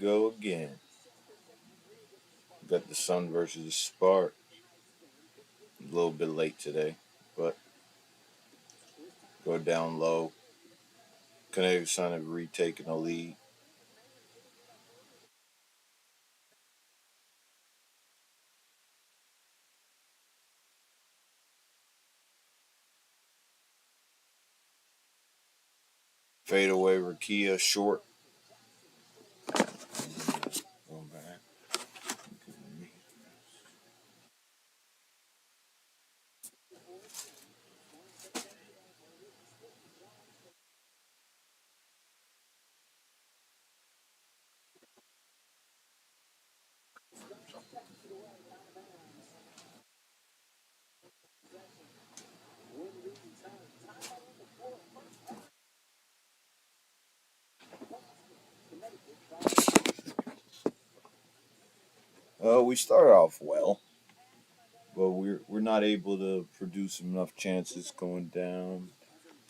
go again. Got the Sun versus the Spark. A little bit late today, but go down low. Kinetic Sun have retaken the lead. Fadeaway Rakia short. Going back. We started off well, but we're not able to produce enough chances going down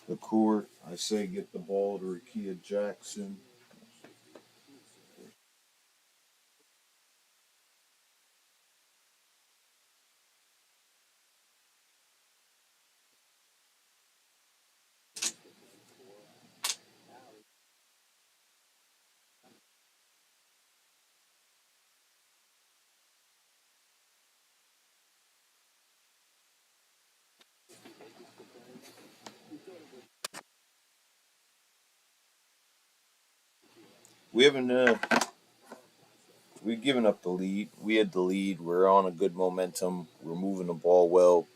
the court. I say get the ball to Rakia Jackson. We haven't we've given up the lead. We had the lead. We're on a good momentum. We're moving the ball well.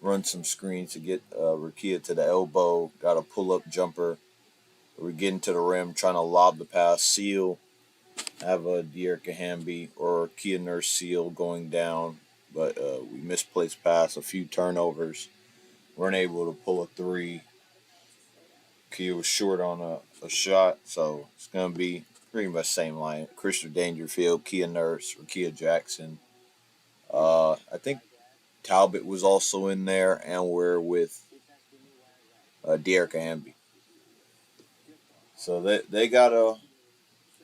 Run some screens to get Rakia to the elbow. Got a pull up jumper. We're getting to the rim, trying to lob the pass, seal, have a Dearica Hamby or Kia Nurse seal going down, but we misplaced pass, a few turnovers. Weren't able to pull a three. Kia was short on a shot, so it's going to be pretty much same line. Christopher Dangerfield, Kia Nurse, or Kia Jackson. I think Talbot was also in there, and we're with Dearica Hamby. So they got a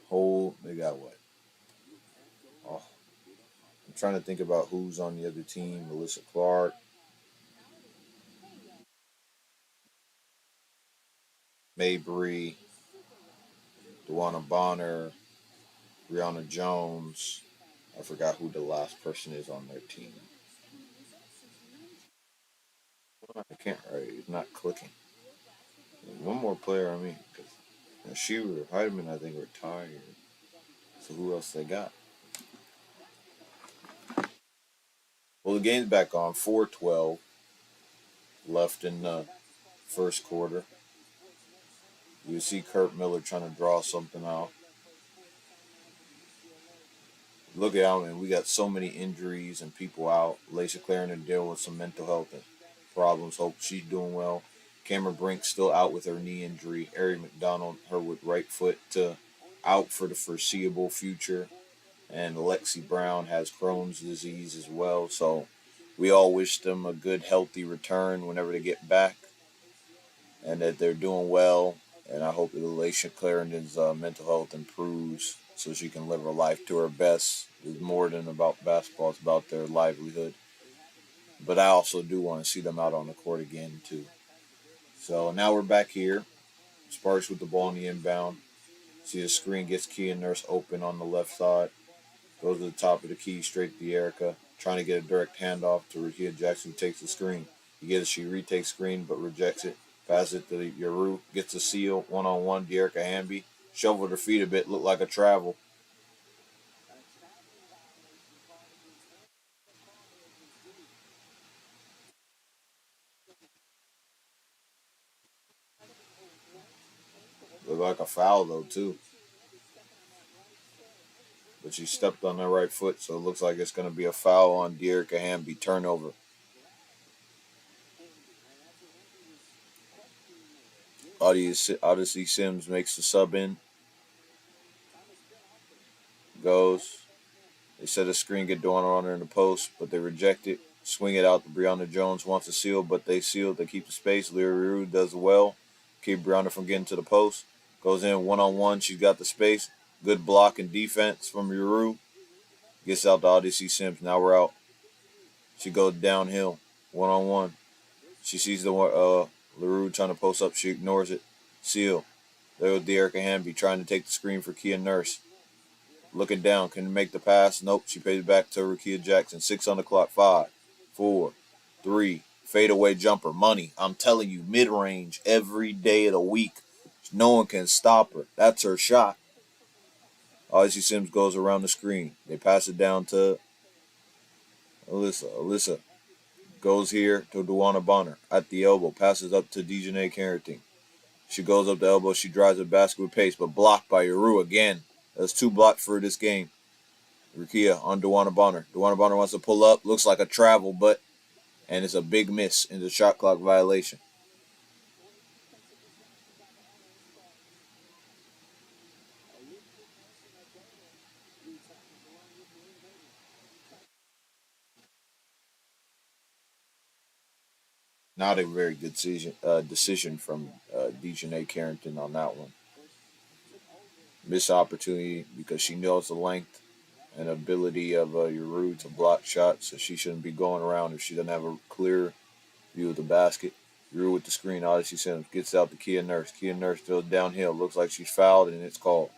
whole, they got what? Oh, I'm trying to think about who's on the other team. Melissa Clark, Mabry, Dewana Bonner, Brianna Jones. I forgot who the last person is on their team. I can't write. It's not clicking. There's one more player. I mean, because Shearer, Heidemann, I think retired. So who else they got? Well, the game's back on. 4:12 left in the first quarter. You see Kurt Miller trying to draw something out. Look at how we got so many injuries and people out. Lacey Clarendon dealing with some mental health problems. Hope she's doing well. Cameron Brink still out with her knee injury. Ari McDonald, her with right foot, to out for the foreseeable future. And Alexi Brown has Crohn's disease as well. So we all wish them a good, healthy return whenever they get back, and that they're doing well. And I hope that Alicia Clarendon's mental health improves so she can live her life to her best. It's more than about basketball; it's about their livelihood. But I also do want to see them out on the court again too. So now we're back here. Sparks with the ball in the inbound. See the screen gets Kia Nurse open on the left side. Goes to the top of the key, straight to Erica. Trying to get a direct handoff to Rakia Jackson, who takes the screen. He gets it, she retakes screen, but rejects it. Passes it to Yaru. Gets a seal, one-on-one, Dearica Hamby. Shoveled her feet a bit, looked like a travel. Looked like a foul, though, too. But she stepped on her right foot, so it looks like it's going to be a foul on Dearica Hamby. Turnover. Odyssey Sims makes the sub in. Goes. They set a screen, get Dawn her in the post, but they reject it. Swing it out to Brianna Jones. Wants to seal, but they seal. They keep the space. Lyra Rue does well. Keep Brianna from getting to the post. Goes in one-on-one. She's got the space. Good block and defense from Yuru. Gets out to Odyssey Sims. Now we're out. She goes downhill. 1-on-1. She sees the LaRue trying to post up. She ignores it. Seal. There was Dearica Hamby trying to take the screen for Kia Nurse. Looking down. Can make the pass? Nope. She pays it back to Rakia Jackson. 6 on the clock. 5, 4, 3. Fadeaway jumper. Money. I'm telling you, mid range every day of the week. No one can stop her. That's her shot. Odyssey Sims goes around the screen. They pass it down to Alyssa. Alyssa goes here to Duana Bonner at the elbow. Passes up to Dejanay Carrington. She goes up the elbow. She drives a basket with pace, but blocked by Yuru again. That's 2 blocked for this game. Rukia on Duana Bonner. Duana Bonner wants to pull up. Looks like a travel, and it's a big miss in the shot clock violation. Not a very good decision from Dejanay Carrington on that one. Missed opportunity because she knows the length and ability of Yuru to block shots, so she shouldn't be going around if she doesn't have a clear view of the basket. Yuru with the screen. Odyssey Sims gets out to Kia Nurse. Kia Nurse goes downhill. Looks like she's fouled, and it's called.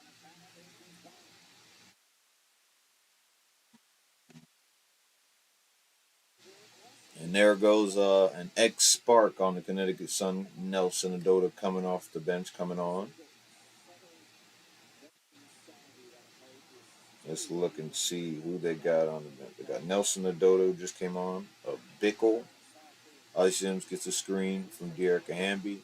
And there goes an ex Spark on the Connecticut Sun, Nelson Adota, coming off the bench, coming on. Let's look and see who they got on the bench. They got Nelson Adota, who just came on. Bickle. Odyssey Sims gets a screen from Dearica Hamby.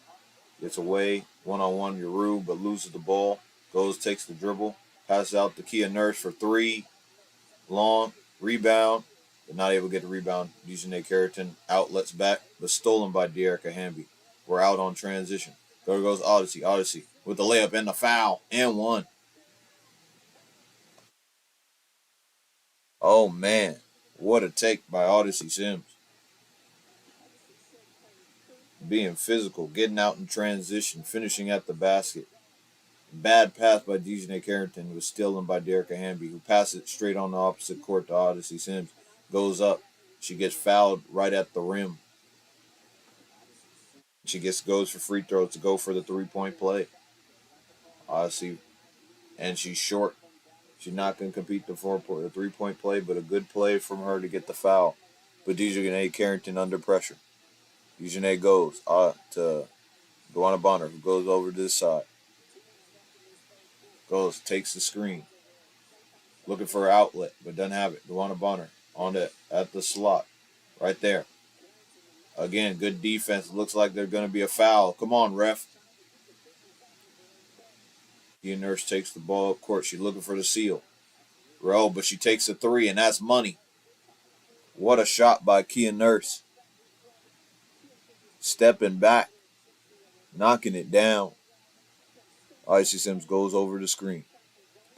Gets away. 1-on-1, Yuru, but loses the ball. Goes, takes the dribble. Passes out to Kia Nurse for 3. Long. Rebound. But not able to get the rebound. Dejanay Carrington outlets back, but stolen by Dearica Hamby. We're out on transition. There goes Odyssey. Odyssey with the layup and the foul. And one. Oh, man. What a take by Odyssey Sims. Being physical, getting out in transition, finishing at the basket. Bad pass by Dejanay Carrington was stolen by Dearica Hamby, who passes it straight on the opposite court to Odyssey Sims. Goes up. She gets fouled right at the rim. She goes for free throws to go for the 3-point play. Odyssey, and she's short. She's not going to compete the 3-point play, but a good play from her to get the foul. But Dejanay Carrington under pressure. Dejanay goes to Duana Bonner, who goes over to this side. Goes, takes the screen. Looking for an outlet, but doesn't have it. Duana Bonner at the slot. Right there. Again, good defense. Looks like they're going to be a foul. Come on, ref. Kia Nurse takes the ball up court. She's looking for the seal. But she takes a 3, and that's money. What a shot by Kia Nurse. Stepping back, knocking it down. Icy Sims goes over the screen.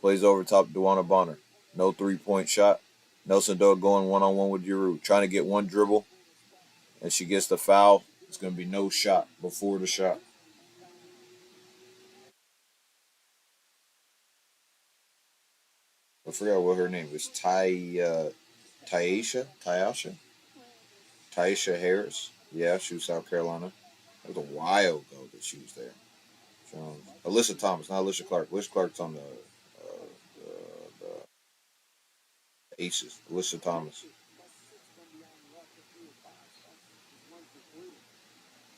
Plays over top Duana Bonner. No 3-point shot. Nelson Doe going 1-on-1 with Yuru. Trying to get one dribble. And she gets the foul. It's going to be no shot before the shot. I forgot what her name was. Tyasha Harris. Yeah, she was South Carolina. That was a while ago that she was there. Alyssa Thomas, not Alicia Clark. Alicia Clark's on the Aces. Alyssa Thomas.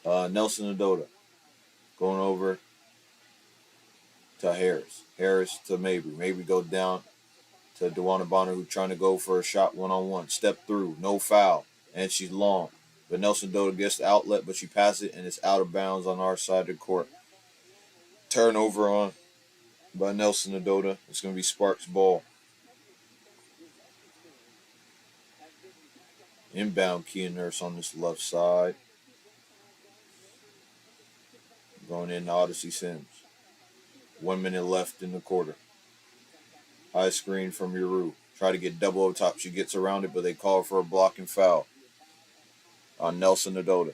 Nelson Adota going over to Harris. Harris to Mabry. Mabry go down to Duana Bonner, who's trying to go for a shot 1-on-1. Step through, no foul, and she's long. But Nelson Adota gets the outlet, but she passes it, and it's out of bounds on our side of the court. Turnover on by Nelson Adota. It's going to be Sparks' ball. Inbound Kia Nurse on this left side. Going in Odyssey Sims. 1 minute left in the quarter. High screen from Yuru. Try to get double over top. She gets around it, but they call for a blocking foul on Nelson Adota.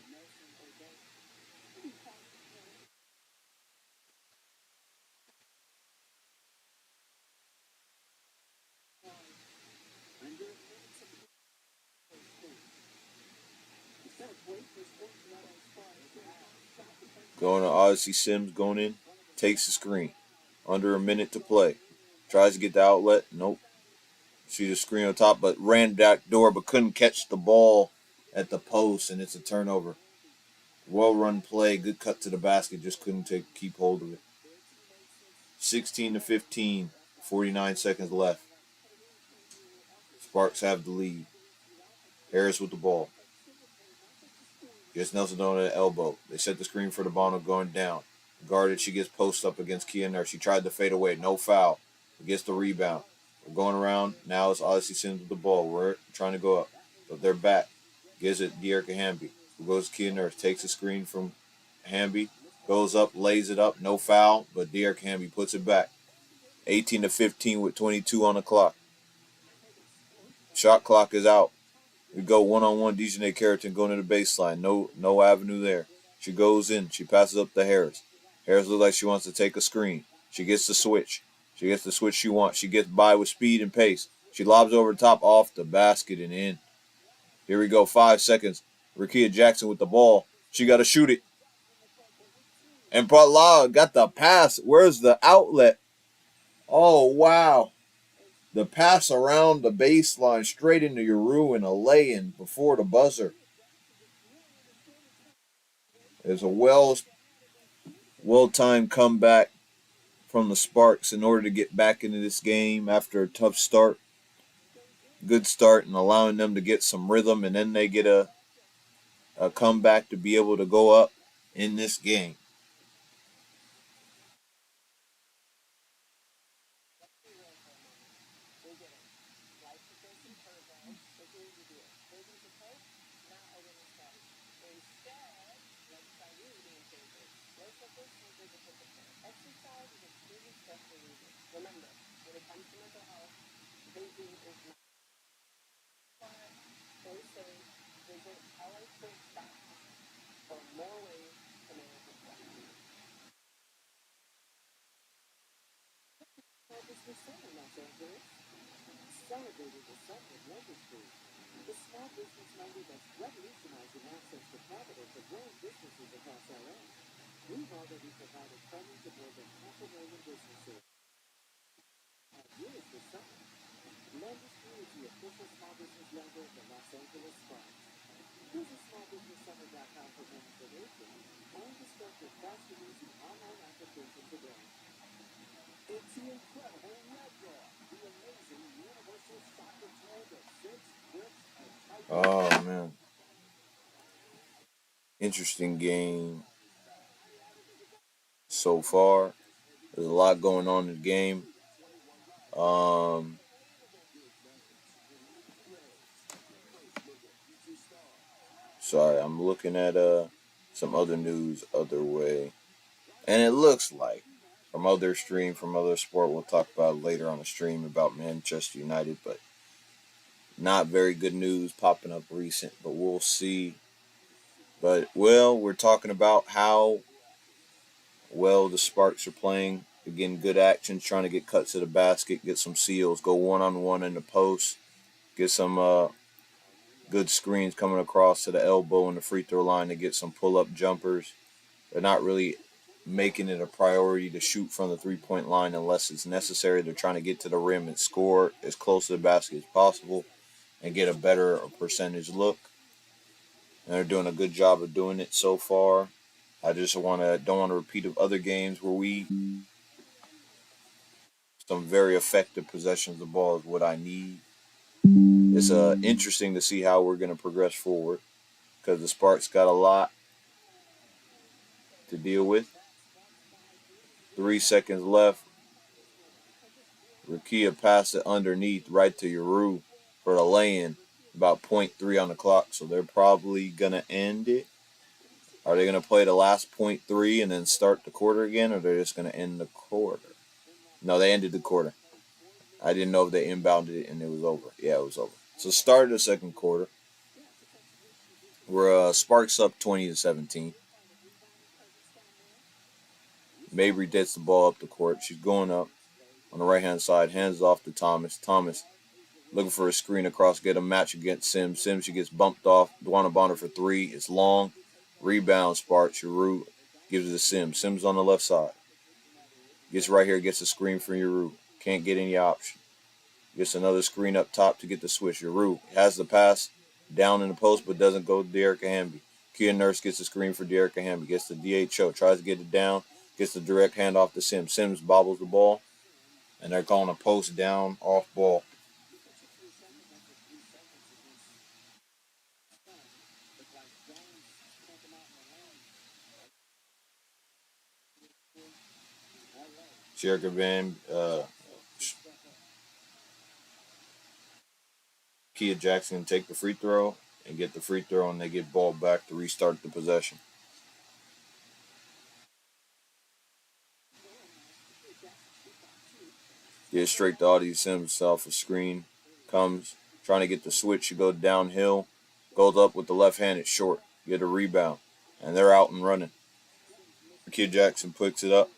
Going to Odyssey Sims, going in, takes the screen. Under a minute to play. Tries to get the outlet. Nope. See the screen on top, but ran back door, but couldn't catch the ball at the post, and it's a turnover. Well run play, good cut to the basket, just couldn't keep hold of it. 16-15, 49 seconds left. Sparks have the lead. Harris with the ball. Gets Nelson on the elbow. They set the screen for the Bono going down. Guarded, she gets post up against Kia Nurse. She tried to fade away, no foul. Gets the rebound. We're going around. Now it's Odyssey Sims with the ball. We're trying to go up, but they're back. Gives it Dearica Hamby, who goes to Kia Nurse. Takes the screen from Hamby. Goes up, lays it up, no foul, but Dearica Hamby puts it back. 18-15 with 22 on the clock. Shot clock is out. We go one-on-one. Dejanay Carrington going to the baseline. No avenue there. She goes in. She passes up to Harris. Harris looks like she wants to take a screen. She gets the switch. She gets the switch she wants. She gets by with speed and pace. She lobs over the top off the basket and in. Here we go. 5 seconds. Rakia Jackson with the ball. She got to shoot it. And Patla got the pass. Where's the outlet? Oh, wow. The pass around the baseline straight into Uru and a lay-in before the buzzer. It's a well-timed comeback from the Sparks in order to get back into this game after a tough start. Good start and allowing them to get some rhythm, and then they get a comeback to be able to go up in this game. Oh, man. Interesting game so far. There's a lot going on in the game. Um, Sorry, I'm looking at some other news other way. And it looks like from other sport, we'll talk about later on the stream about Manchester United, but not very good news popping up recent, but we'll see. But, well, we're talking about how well the Sparks are playing. Again, good actions, trying to get cuts to the basket, get some seals, go one-on-one in the post, get some good screens coming across to the elbow and the free throw line to get some pull-up jumpers. They're not really making it a priority to shoot from the three-point line unless it's necessary. They're trying to get to the rim and score as close to the basket as possible and get a better percentage look. And they're doing a good job of doing it so far. I just don't want to repeat of other games where we some very effective possessions of the ball is what I need. It's interesting to see how we're going to progress forward because the Sparks got a lot to deal with. 3 seconds left. Rakia passed it underneath right to Uru for a lay-in. About 0.3 on the clock, so they're probably going to end it. Are they going to play the last 0.3 and then start the quarter again, or they're just going to end the quarter? No, they ended the quarter. I didn't know if they inbounded it and it was over. Yeah, it was over. So start of the second quarter. We're Sparks up 20-17. Mabry gets the ball up the court. She's going up on the right-hand side, hands off to Thomas. Thomas looking for a screen across, get a match against Sims. Sims, she gets bumped off. Dwana Bonner for three. It's long. Rebound, Sparks. Giroux gives it to Sims. Sims on the left side. Gets right here, gets a screen from Giroux. Can't get any option. Gets another screen up top to get the switch. Giroux has the pass down in the post, but doesn't go to De'Erica Hamby. Kia Nurse gets the screen for De'Erica Hamby. Gets the DHO. Tries to get it down. Gets the direct handoff to Sims. Sims bobbles the ball. And they're calling a post down off ball. De'Erica Van, Kia Jackson take the free throw and get the free throw, and they get ball back to restart the possession. Get straight to Audie Sims off a screen. Comes trying to get the switch. She goes downhill. Goes up with the left hand. It's short. Get a rebound. And they're out and running. Kia Jackson picks it up.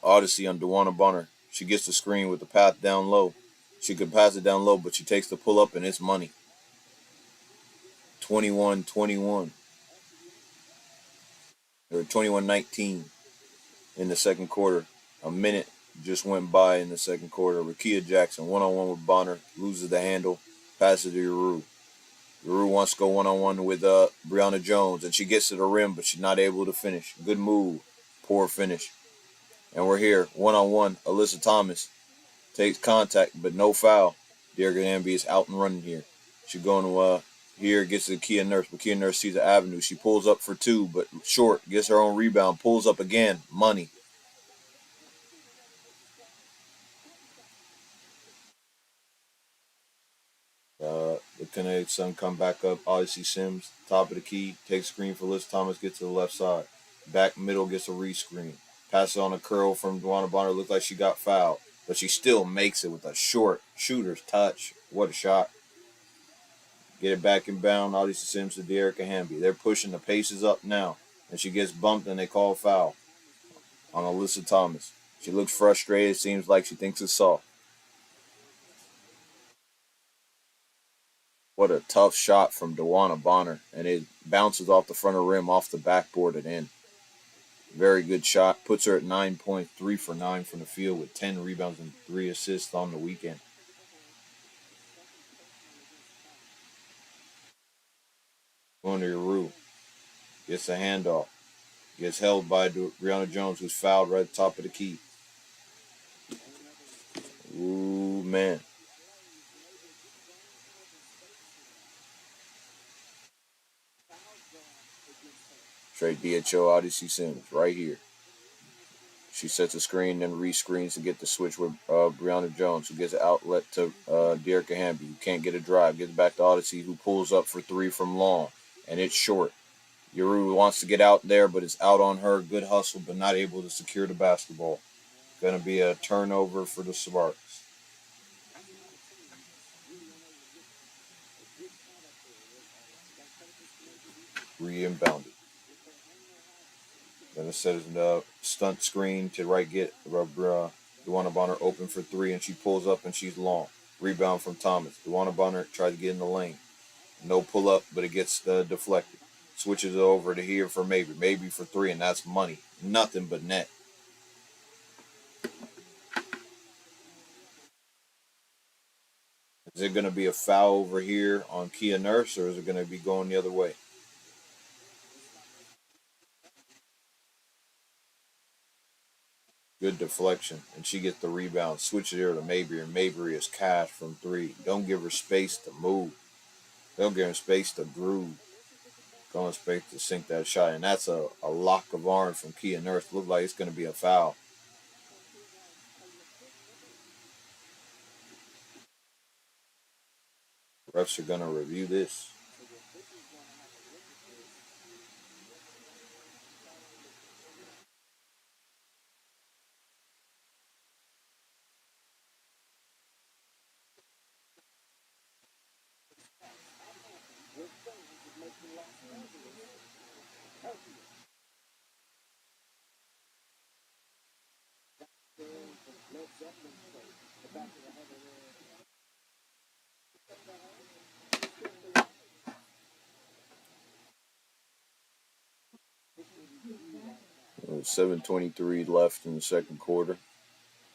Odyssey on Dewana Bonner. She gets the screen with the path down low. She could pass it down low, but she takes the pull up and it's money. 21-21. Or 21-19 in the second quarter. A minute just went by in the second quarter. Rakia Jackson, one-on-one with Bonner, loses the handle, passes to Giroux. Giroux wants to go one-on-one with Brianna Jones, and she gets to the rim, but she's not able to finish. Good move. Poor finish. And we're here, one-on-one. Alyssa Thomas takes contact, but no foul. De'Erica Hamby is out and running here. She's going to here, gets to Kia Nurse, but Kia Nurse sees the avenue. She pulls up for two, but short. Gets her own rebound, pulls up again. Money. The Kinetic Sun come back up. Odyssey Sims, top of the key, takes screen for Liz Thomas, gets to the left side. Back middle gets a re-screen. Passes on a curl from Dewana Bonner. Looked like she got fouled, but she still makes it with a short shooter's touch. What a shot. Get it back in bound. Odyssey Sims to De'Erica Hamby. They're pushing the paces up now, and she gets bumped and they call foul on Alyssa Thomas. She looks frustrated. Seems like she thinks it's soft. What a tough shot from Dewana Bonner, and it bounces off the front of the rim, off the backboard and in. Very good shot. Puts her at 9 points, 3 for 9 from the field with 10 rebounds and 3 assists on the weekend. Going to Giroux. Gets a handoff. Gets held by Brianna Jones, who's fouled right at the top of the key. Ooh, man. Straight DHO Odyssey Sims right here. She sets a screen, then re-screens to get the switch with Brianna Jones, who gets an outlet to De'Erica Hamby, who can't get a drive. Gets back to Odyssey, who pulls up for three from long, and it's short. Giroux wants to get out there, but it's out on her. Good hustle, but not able to secure the basketball. Going to be a turnover for the Sparks. Re-inbounded. Then it says stunt screen to right get Dewana Bonner open for three, and she pulls up and she's long. Rebound from Thomas. Dewana Bonner tries to get in the lane. No pull up, but it gets deflected. Switches it over to here for Maybe. Maybe for three, and that's money. Nothing but net. Is it going to be a foul over here on Kia Nurse, or is it going to be going the other way? Good deflection, and she gets the rebound. Switches here to Mabry, and Mabry is cash from three. Don't give her space to move. Don't give her space to groove. Don't space to sink that shot, and that's a lock of arm from Kia Nurse. Look like it's going to be a foul. Refs are going to review this. 7:23 left in the second quarter.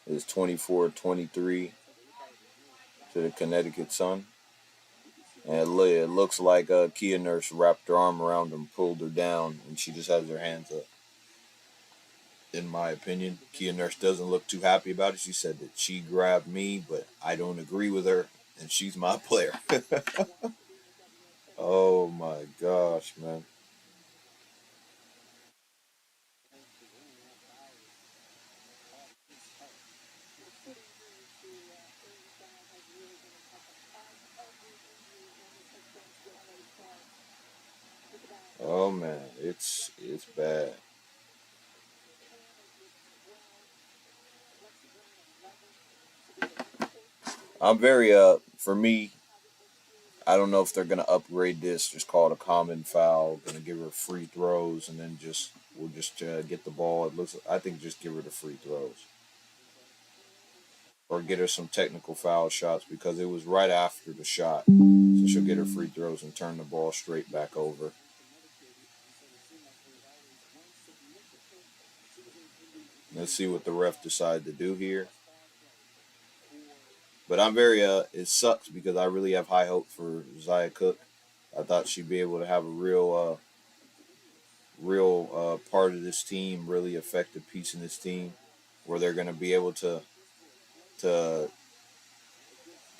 It's 24-23 to the Connecticut Sun. And it looks like Kia Nurse wrapped her arm around her and pulled her down, and she just has her hands up. In my opinion, Kia Nurse doesn't look too happy about it. She said that she grabbed me, but I don't agree with her, and she's my player. Oh my gosh, man. Oh man, it's bad. I'm very for me, I don't know if they're gonna upgrade this, just call it a common foul, gonna give her free throws, and then just we'll just get the ball. It looks, I think, just give her the free throws or get her some technical foul shots because it was right after the shot, so she'll get her free throws and turn the ball straight back over. Let's see what the ref decide to do here. But I'm very it sucks because I really have high hope for Zaya Cook. I thought she'd be able to have a real part of this team, really effective piece in this team, where they're going to be able to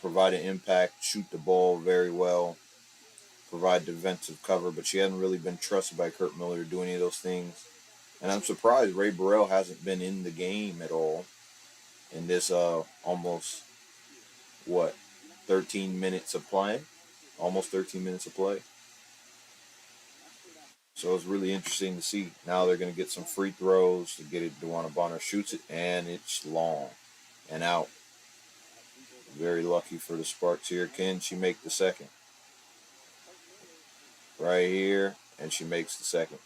provide an impact, shoot the ball very well, provide defensive cover. But she hasn't really been trusted by Kurt Miller to do any of those things. And I'm surprised Ray Burrell hasn't been in the game at all in this almost what 13 minutes of playing, almost 13 minutes of play. So it's really interesting to see. Now they're going to get some free throws to get it. DeWanna Bonner shoots it, and it's long and out. Very lucky for the Sparks here. Can she make the second? Right here, and she makes the second.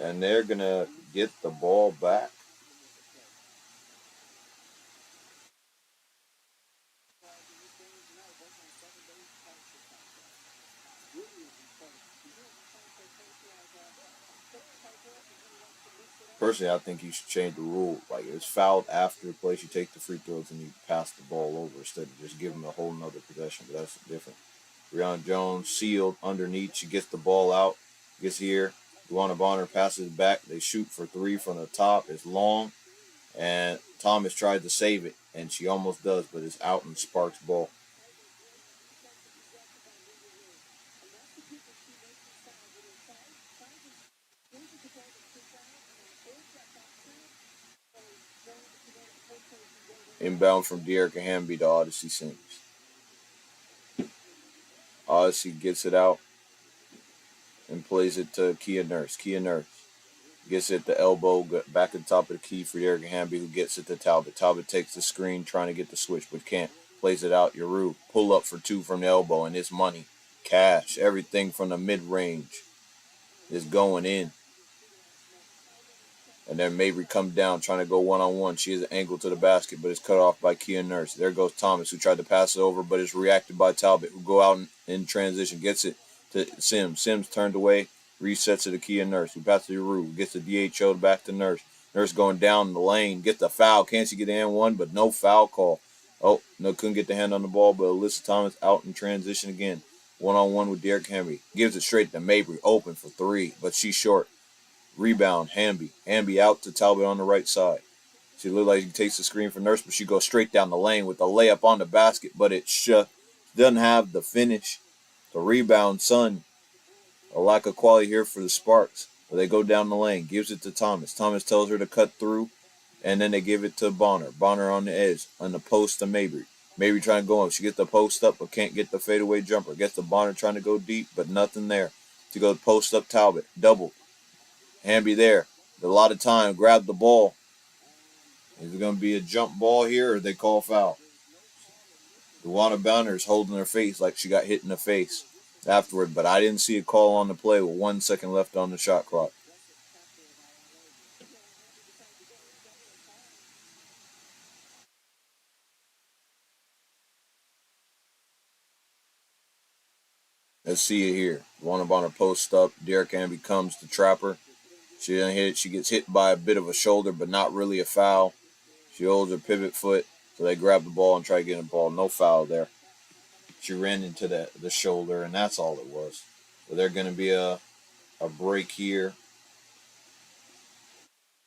And they're going to get the ball back. Personally, I think you should change the rule. Like, it's fouled after the play. You take the free throws and you pass the ball over instead of just giving them a whole nother possession. But that's different. Breon Jones sealed underneath. She gets the ball out, gets here. Luana Bonner passes back. They shoot for three from the top. It's long, and Thomas tried to save it, and she almost does, but it's out in Sparks' ball. Inbound from De'Erica Hamby to Odyssey Sims. Odyssey gets it out and plays it to Kia Nurse. Kia Nurse gets it the elbow, back at the top of the key for Eric Hamby, who gets it to Talbot. Talbot takes the screen, trying to get the switch, but can't. Plays it out. Yaru pull up for two from the elbow, and it's money, cash, everything from the mid range is going in. And then Mabry comes down trying to go one on one. She has an angle to the basket, but it's cut off by Kia Nurse. There goes Thomas, who tried to pass it over, but it's reacted by Talbot, who go out in transition, gets it to Sims. Sims turned away, resets it to Kia Nurse, who passes to Rue, gets the DHO back to Nurse. Nurse going down the lane, gets the foul. Can't she get the N1, but no foul call. Oh, no, couldn't get the hand on the ball, but Alyssa Thomas out in transition again. One on one with Derek Henry. Gives it straight to Mabry, open for three, but she's short. Rebound, Hamby. Hamby out to Talbot on the right side. She looked like she takes the screen for Nurse, but she goes straight down the lane with the layup on the basket, but it doesn't have the finish. The rebound, Sun. A lack of quality here for the Sparks. But they go down the lane, gives it to Thomas. Thomas tells her to cut through, and then they give it to Bonner. Bonner on the edge, on the post to Mabry. Mabry trying to go up. She gets the post up, but can't get the fadeaway jumper. Gets the Bonner trying to go deep, but nothing there. She goes post up Talbot. Double. Hamby there. A lot of time. Grab the ball. Is it going to be a jump ball here or they call foul? Luana Bonner is holding her face like she got hit in the face afterward, but I didn't see a call on the play with 1 second left on the shot clock. Let's see it here. Bonner posts up. Derek Ann becomes the trapper. She doesn't hit it. She gets hit by a bit of a shoulder, but not really a foul. She holds her pivot foot, so they grab the ball and try to get the ball. No foul there. She ran into the shoulder, and that's all it was. So they're going to be a break here.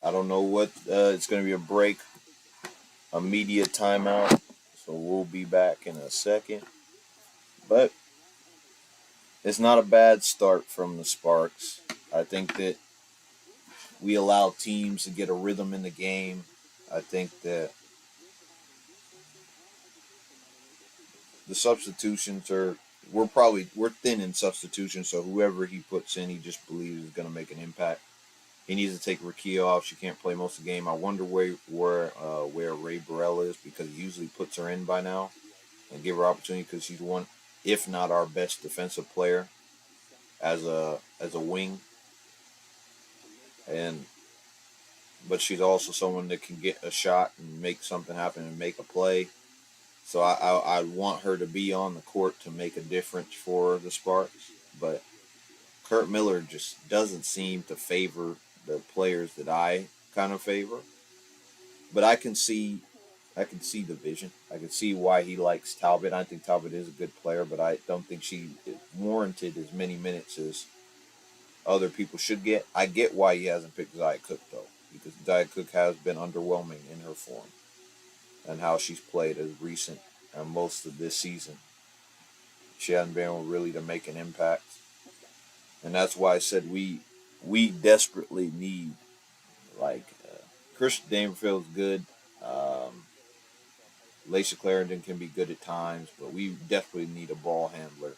I don't know what it's going to be a break, a media timeout. So we'll be back in a second. But it's not a bad start from the Sparks. I think that we allow teams to get a rhythm in the game. I think that the substitutions are we're thin in substitutions, so whoever he puts in, he just believes is going to make an impact. He needs to take Rakia off. She can't play most of the game. I wonder where Ray Burrell is, because he usually puts her in by now and give her opportunity, because she's one, if not our best defensive player as a wing, and but she's also someone that can get a shot and make something happen and make a play. So I want her to be on the court to make a difference for the Sparks. But Kurt Miller just doesn't seem to favor the players that I kind of favor. But I can see the vision. I can see why he likes Talbot. I think Talbot is a good player, but I don't think she warranted as many minutes as other people should get. I get why he hasn't picked Zia Cook, though, because Zia Cook has been underwhelming in her form and how she's played as recent and most of this season. She hasn't been able really to make an impact, and that's why I said we desperately need, like, Chris Dangerfield's good. Lacey Clarendon can be good at times, but we definitely need a ball handler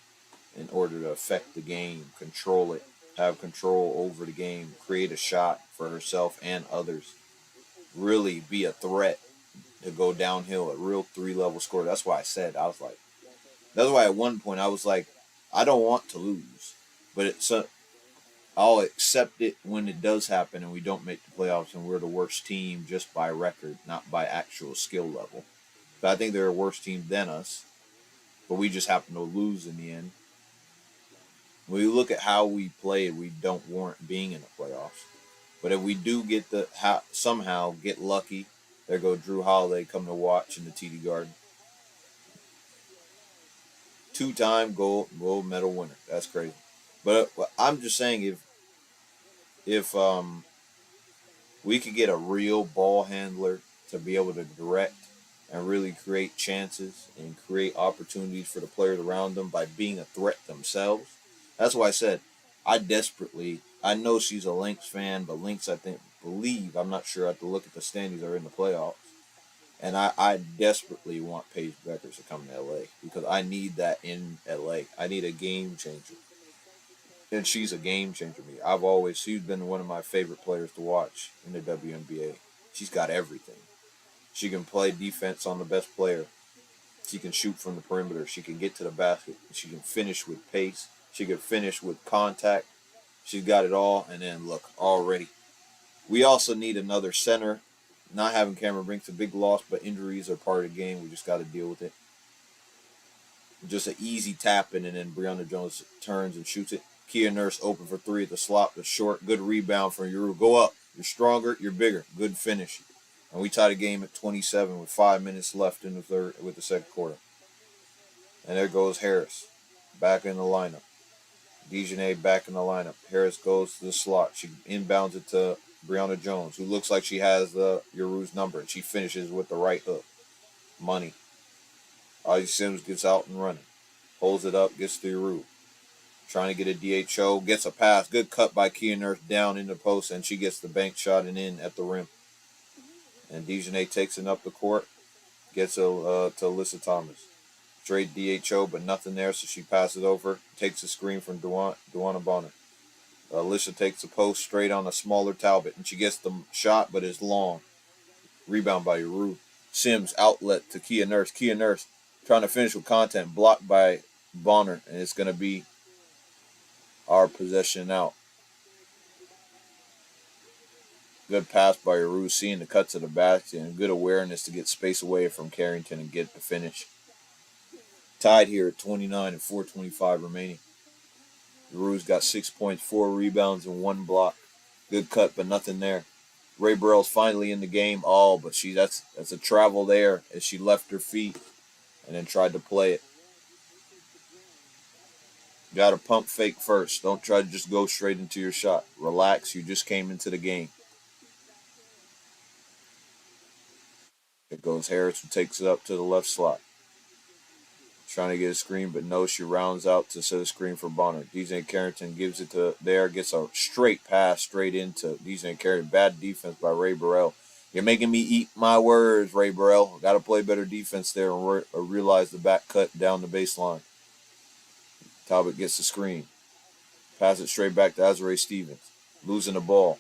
in order to affect the game, control it, have control over the game, create a shot for herself and others, really be a threat to go downhill, a real three-level scorer. That's why I said, that's why at one point I was like, I don't want to lose, but I'll accept it when it does happen and we don't make the playoffs and we're the worst team just by record, not by actual skill level. But I think they're a worse team than us, but we just happen to lose in the end. When we look at how we played, we don't warrant being in the playoffs. But if we do get somehow get lucky, there go Drew Holiday come to watch in the TD Garden. 2-time gold medal winner. That's crazy. But I'm just saying, if we could get a real ball handler to be able to direct and really create chances and create opportunities for the players around them by being a threat themselves. That's why I said I know she's a Lynx fan, but Lynx, I'm not sure, I have to look at the standings, are in the playoffs. And I desperately want Paige Beckers to come to LA, because I need that in LA. I need a game changer. And she's a game changer to me. She's been one of my favorite players to watch in the WNBA. She's got everything. She can play defense on the best player. She can shoot from the perimeter. She can get to the basket. She can finish with pace. She can finish with contact. She's got it all. And then look, already. We also need another center. Not having Cameron Brink's a big loss, but injuries are part of the game. We just got to deal with it. Just an easy tap in, and then Breonna Jones turns and shoots it. Kia Nurse open for three at the slot, the short. Good rebound from Uru. Go up. You're stronger. You're bigger. Good finish. And we tied the game at 27 with 5 minutes left in the second quarter. And there goes Harris, back in the lineup. Dejanay back in the lineup. Harris goes to the slot. She inbounds it to Breonna Jones, who looks like she has Uru's number, and she finishes with the right hook. Money. Ozzie Sims gets out and running. Holds it up, gets to Uru. Trying to get a DHO, gets a pass. Good cut by Kia Nurse down in the post, and she gets the bank shot and in at the rim. And Dejanay takes it up the court, gets to Alyssa Thomas. Straight DHO, but nothing there, so she passes over, takes a screen from Duana Bonner. Alyssa takes the post straight on a smaller Talbot, and she gets the shot, but it's long. Rebound by Uru. Sims outlet to Kia Nurse. Kia Nurse trying to finish with content, blocked by Bonner, and it's going to be our possession out. Good pass by Uru, seeing the cut to the basket, and good awareness to get space away from Carrington and get the finish. Tied here at 29 and 4:25 remaining. LaRue's got 6 points, 4 rebounds, and 1 block. Good cut, but nothing there. Ray Burrell's finally in the game. Oh, but that's a travel there as she left her feet and then tried to play it. Got to pump fake first. Don't try to just go straight into your shot. Relax. You just came into the game. It goes Harris, who takes it up to the left slot. Trying to get a screen, but no, she rounds out to set a screen for Bonner. DJ Carrington gives it to there, gets a straight pass straight into DJ Carrington. Bad defense by Ray Burrell. You're making me eat my words, Ray Burrell. Got to play better defense there and realize the back cut down the baseline. Talbot gets the screen. Pass it straight back to Azare Stevens. Losing the ball.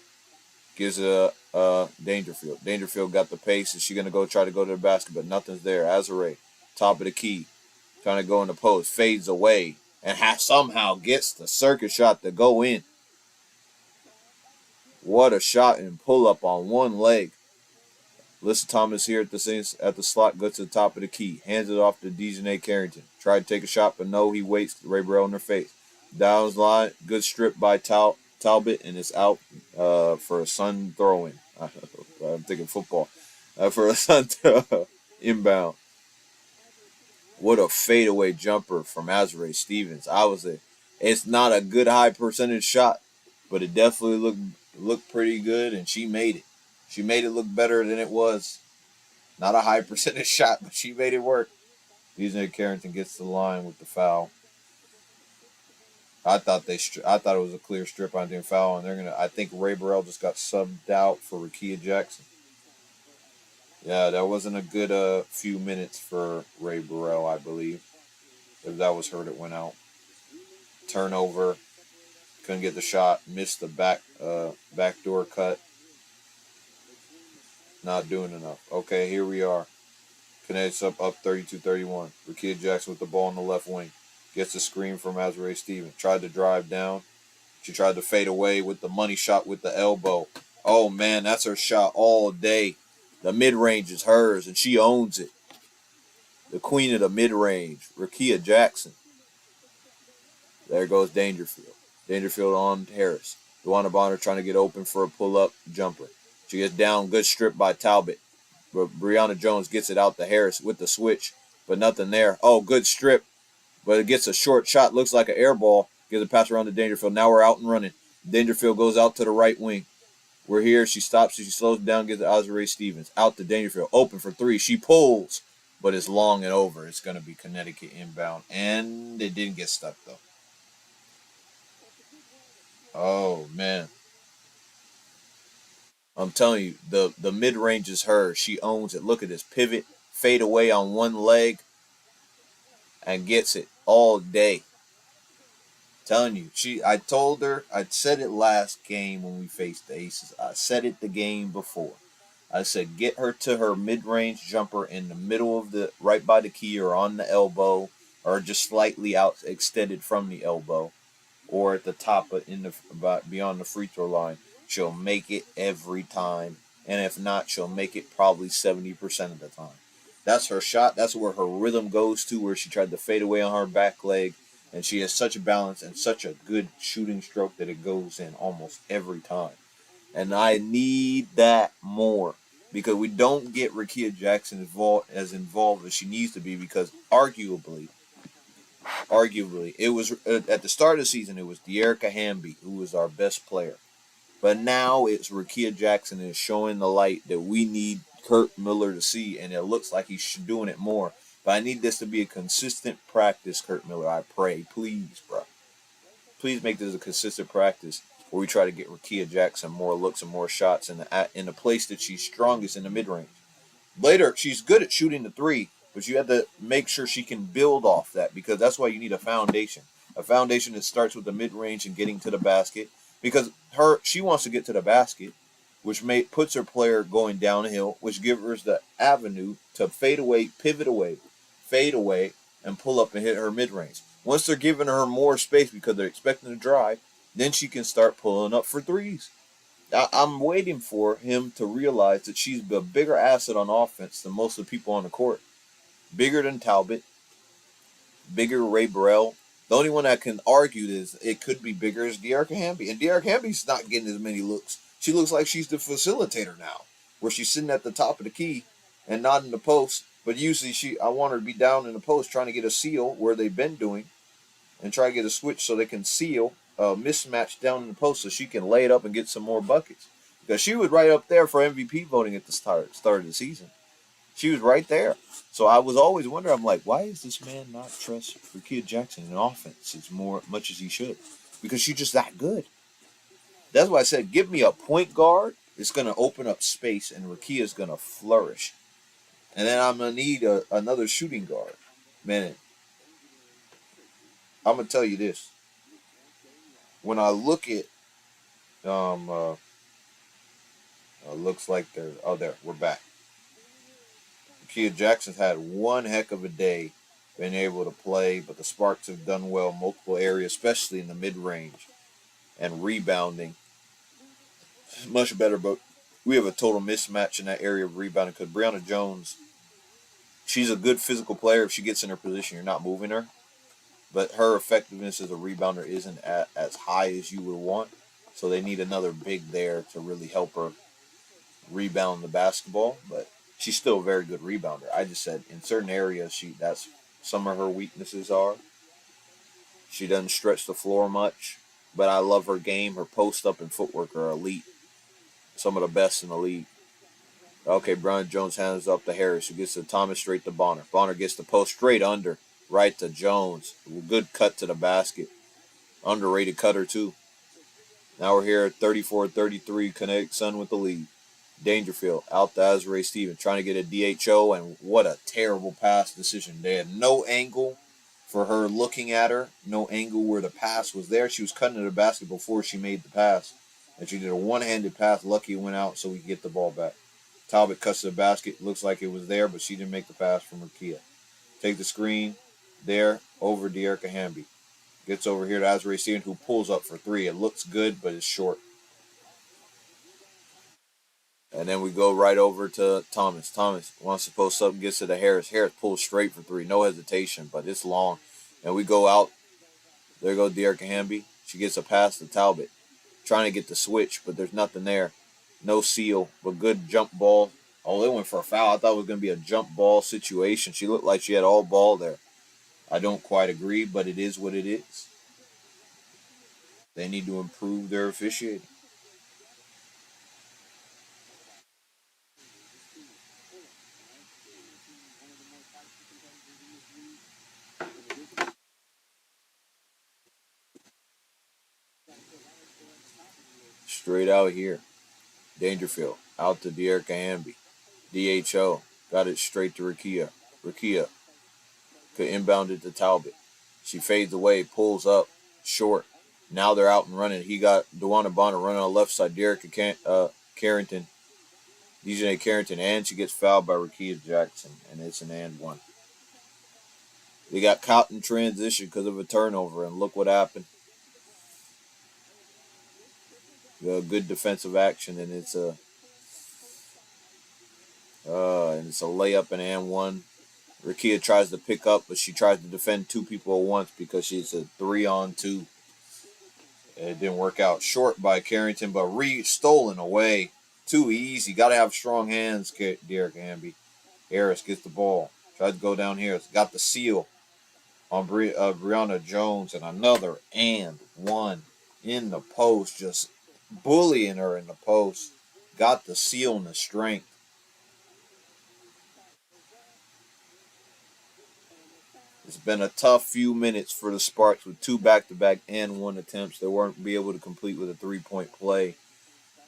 Gives it Dangerfield. Dangerfield got the pace. Is she going to go try to go to the basket? But nothing's there. Azare, top of the key. Trying to go in the post. Fades away. And somehow gets the circus shot to go in. What a shot and pull up on one leg. Alyssa Thomas here at the slot. Goes to the top of the key. Hands it off to Dejanay Carrington. Tried to take a shot, but no. He waits. Ray Burrell in her face. Downs line. Good strip by Talbot, and it's out for a Sun throw-in. I'm thinking football. For a Sun inbound. What a fadeaway jumper from Azare Stevens. It's not a good high percentage shot, but it definitely looked pretty good, and she made it. She made it look better than it was. Not a high percentage shot, but she made it work. DJ Carrington gets the line with the foul. I thought it was a clear strip on the foul, and I think Ray Burrell just got subbed out for Rakia Jackson. Yeah, that wasn't a good few minutes for Ray Burrell, I believe. If that was her that went out. Turnover. Couldn't get the shot. Missed the backdoor cut. Not doing enough. Okay, here we are. Connectics up 32-31. Rakia Jackson with the ball on the left wing. Gets a screen from Azare Stevens. Tried to drive down. She tried to fade away with the money shot with the elbow. Oh, man, that's her shot all day. The mid-range is hers, and she owns it. The queen of the mid-range, Rakia Jackson. There goes Dangerfield. Dangerfield on Harris. Luana Bonner trying to get open for a pull-up jumper. She gets down. Good strip by Talbot. But Brianna Jones gets it out to Harris with the switch, but nothing there. Oh, good strip. But it gets a short shot. Looks like an air ball. Gives a pass around to Dangerfield. Now we're out and running. Dangerfield goes out to the right wing. We're here. She stops. She slows down. Gives it to Azare Stevens. Out to Dangerfield. Open for three. She pulls. But it's long and over. It's going to be Connecticut inbound. And it didn't get stuck, though. Oh, man. I'm telling you, the mid-range is hers. She owns it. Look at this pivot. Fade away on one leg. And gets it all day. Telling you, I told her, I said it last game when we faced the Aces. I said it the game before. I said, get her to her mid-range jumper in the middle of right by the key or on the elbow, or just slightly out extended from the elbow, or at the top beyond the free throw line. She'll make it every time, and if not, she'll make it probably 70% of the time. That's her shot. That's where her rhythm goes to, where she tried to fade away on her back leg. And she has such a balance and such a good shooting stroke that it goes in almost every time. And I need that more. Because we don't get Rakia Jackson involved as she needs to be. Because arguably, it was at the start of the season, it was De'Erica Hamby who was our best player. But now it's Rakia Jackson is showing the light that we need Kurt Miller to see. And it looks like he's doing it more. But I need this to be a consistent practice, Kurt Miller. I pray. Please, bro. Please make this a consistent practice where we try to get Rakia Jackson more looks and more shots in the place that she's strongest in the mid-range. Later, she's good at shooting the three, but you have to make sure she can build off that because that's why you need a foundation. A foundation that starts with the mid-range and getting to the basket because she wants to get to the basket, which puts her player going downhill, which gives her the avenue to fade away, pivot away, fade away, and pull up and hit her mid-range. Once they're giving her more space because they're expecting to drive, then she can start pulling up for threes. I'm waiting for him to realize that she's a bigger asset on offense than most of the people on the court. Bigger than Talbot, bigger Ray Burrell. The only one that can argue is it could be bigger is De'Arica Hamby. And De'Arica Hamby's not getting as many looks. She looks like she's the facilitator now, where she's sitting at the top of the key and not in the post. But usually I want her to be down in the post trying to get a seal where they've been doing and try to get a switch so they can seal a mismatch down in the post so she can lay it up and get some more buckets. Because she was right up there for MVP voting at the start of the season. She was right there. So I was always wondering, I'm like, why is this man not trust Rakia Jackson in offense as much as he should? Because she's just that good. That's why I said, give me a point guard. It's going to open up space, and Rakia is going to flourish. And then I'm going to need another shooting guard. Man, I'm going to tell you this. When I look at, looks like there, we're back. Kia Jackson's had one heck of a day, been able to play, but the Sparks have done well in multiple areas, especially in the mid range and rebounding. Much better, but we have a total mismatch in that area of rebounding because Brianna Jones, she's a good physical player. If she gets in her position, you're not moving her, but her effectiveness as a rebounder isn't as high as you would want. So they need another big there to really help her rebound the basketball, but she's still a very good rebounder. I just said in certain areas that's some of her weaknesses are. She doesn't stretch the floor much, but I love her game. Her post up and footwork are elite. Some of the best in the league. Okay, Brian Jones hands up to Harris, who gets to Thomas straight to Bonner. Bonner gets the post straight under, right to Jones. Good cut to the basket. Underrated cutter, too. Now we're here at 34-33, Kinetic Sun with the lead. Dangerfield out to Azrae Stevens trying to get a DHO, and what a terrible pass decision. They had no angle for her looking at her, no angle where the pass was there. She was cutting to the basket before she made the pass, and she did a one-handed pass. Lucky it went out so we could get the ball back. Talbot cuts to the basket. Looks like it was there, but she didn't make the pass from Rakia. Take the screen there over De'Arica Hamby. Gets over here to Azrae Stevens, who pulls up for three. It looks good, but it's short. And then we go right over to Thomas. Thomas wants to post up, gets to the Harris. Harris pulls straight for three. No hesitation, but it's long. And we go out. There goes De'Arica Hamby. She gets a pass to Talbot. Trying to get the switch, but there's nothing there. No seal, but good jump ball. Oh, they went for a foul. I thought it was going to be a jump ball situation. She looked like she had all ball there. I don't quite agree, but it is what it is. They need to improve their officiating. Straight out here. Dangerfield. Out to De'Arica Hamby. DHO. Got it straight to Rakia. Rakia could inbound it to Talbot. She fades away, pulls up, short. Now they're out and running. He got DeWanna Bonner running on the left side. Carrington, DJ Carrington, and she gets fouled by Rakia Jackson, and it's an and one. They got caught in transition because of a turnover, and look what happened. Good defensive action, and it's a layup and one. Rakia tries to pick up, but she tries to defend two people at once because she's a 3-on-2. It didn't work out. Short by Carrington, but stolen away. Too easy. Got to have strong hands, De'Arica Hamby. Harris gets the ball. Tries to go down here. It's got the seal on Brianna Jones, and another and one in the post. Just bullying her in the post. Got the seal and the strength. It's been a tough few minutes for the Sparks with two back-to-back and one attempts. They weren't be able to complete with a three-point play.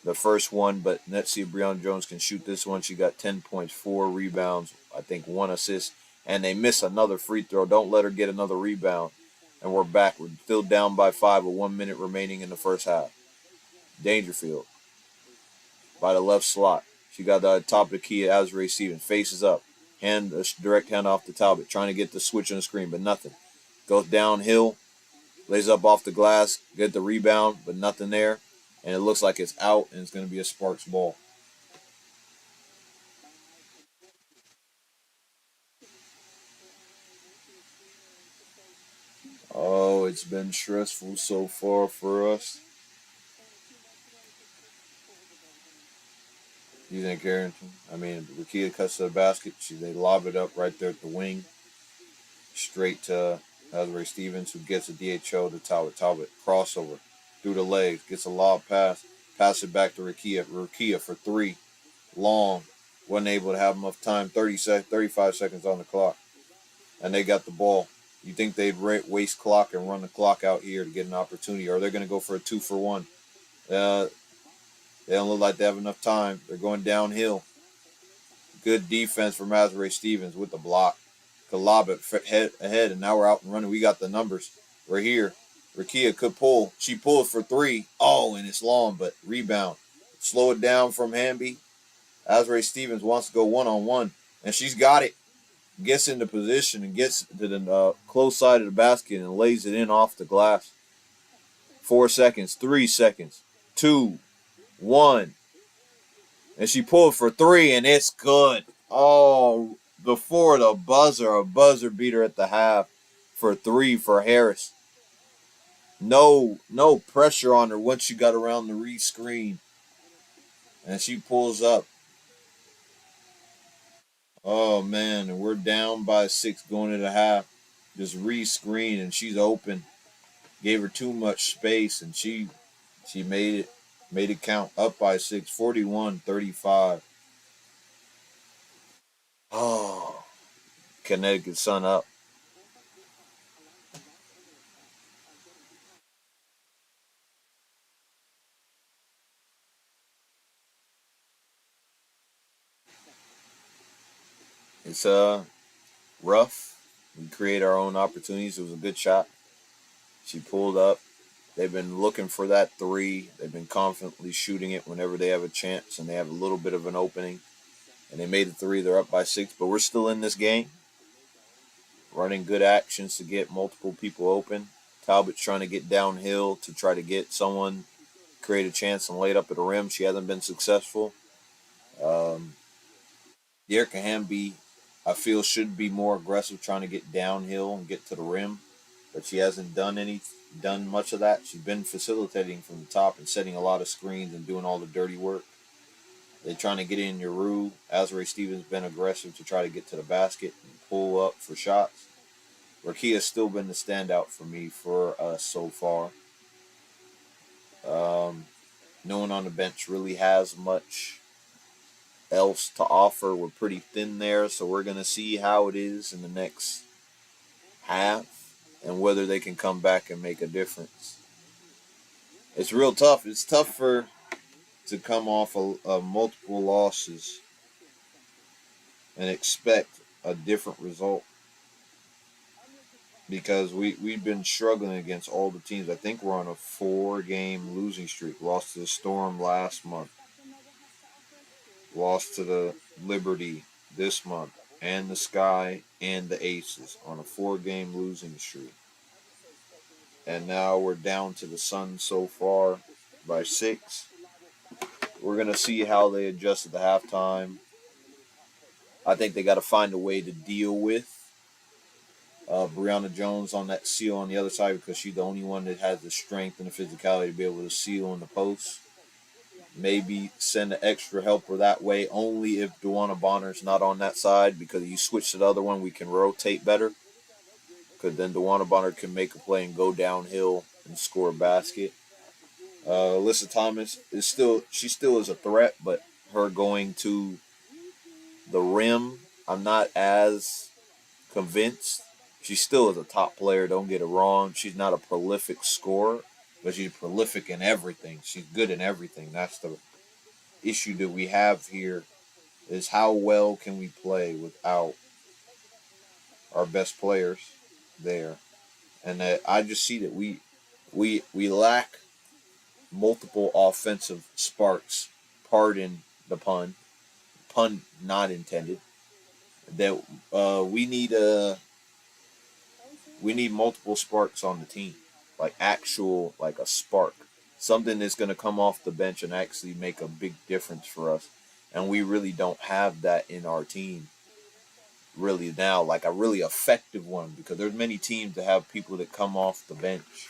The first one, but let's see if Breonna Jones can shoot this one. She got 10 points, 4 rebounds, I think 1 assist, and they miss another free throw. Don't let her get another rebound. And we're back. We're still down by 5 with 1 minute remaining in the first half. Dangerfield by the left slot. She got the top of the key at Azrae Stevens. Faces up. Direct hand off to Talbot. Trying to get the switch on the screen, but nothing. Goes downhill. Lays up off the glass. Get the rebound, but nothing there. And it looks like it's out, and it's going to be a Sparks ball. Oh, it's been stressful so far for us. You think Carrington? I mean, Rakia cuts to the basket. They lob it up right there at the wing, straight to Desiree Stevens, who gets a DHO to Talbot. Talbot crossover through the legs, gets a lob pass it back to Rakia. Rakia for three, long, wasn't able to have enough time. 35 seconds on the clock, and they got the ball. You think they'd waste clock and run the clock out here to get an opportunity, or they're going to go for a 2-for-1? Uh, they don't look like they have enough time. They're going downhill. Good defense from Desiree Stevens with the block. Kalaba head ahead, and now we're out and running. We got the numbers. We're here. Rakia could pull. She pulled for three. Oh, and it's long, but rebound. Slow it down from Hamby. Desiree Stevens wants to go one-on-one, and she's got it. Gets into position and gets to the close side of the basket and lays it in off the glass. 4 seconds, 3 seconds, 2, 1. And she pulled for three, and it's good. Oh, before the buzzer, a buzzer beater at the half for three for Harris. No pressure on her once she got around the re-screen. And she pulls up. Oh, man, and we're down by 6 going into half. Just re-screen, and she's open. Gave her too much space, and she made it count. Up by 6, 41-35. Oh, Connecticut Sun up. It's rough. We create our own opportunities. It was a good shot. She pulled up. They've been looking for that three. They've been confidently shooting it whenever they have a chance and they have a little bit of an opening. And they made the three. They're up by 6, but we're still in this game. Running good actions to get multiple people open. Talbot's trying to get downhill to try to get someone, create a chance and lay it up at the rim. She hasn't been successful. Um, Erica Hamby, I feel, should be more aggressive trying to get downhill and get to the rim, but she hasn't done much of that. She's been facilitating from the top and setting a lot of screens and doing all the dirty work. They're trying to get in your Rue. Desiree Stevens been aggressive to try to get to the basket and pull up for shots. Rakia's still been the standout for me for us so far. Um, no one on the bench really has much else to offer. We're pretty thin there, so we're going to see how it is in the next half and whether they can come back and make a difference. It's real tough. It's tough to come off of multiple losses and expect a different result because we've been struggling against all the teams. I think we're on a 4-game losing streak. Lost to the Storm last month. Lost to the Liberty this month, and the Sky and the Aces on a 4-game losing streak. And now we're down to the Sun so far by 6. We're going to see how they adjust at the halftime. I think they got to find a way to deal with Brianna Jones on that seal on the other side because she's the only one that has the strength and the physicality to be able to seal in the post. Maybe send an extra helper that way only if Dewana Bonner's not on that side because if you switch to the other one, we can rotate better. Because then Dewana Bonner can make a play and go downhill and score a basket. Alyssa Thomas she still is a threat, but her going to the rim, I'm not as convinced. She still is a top player, don't get it wrong. She's not a prolific scorer, but she's prolific in everything. She's good in everything. That's the issue that we have here is how well can we play without our best players there. And I just see that we lack multiple offensive sparks. Pardon the pun not intended. That we need multiple sparks on the team, like a spark, something that's going to come off the bench and actually make a big difference for us. And we really don't have that in our team. really now, like a really effective one, because there's many teams that have people that come off the bench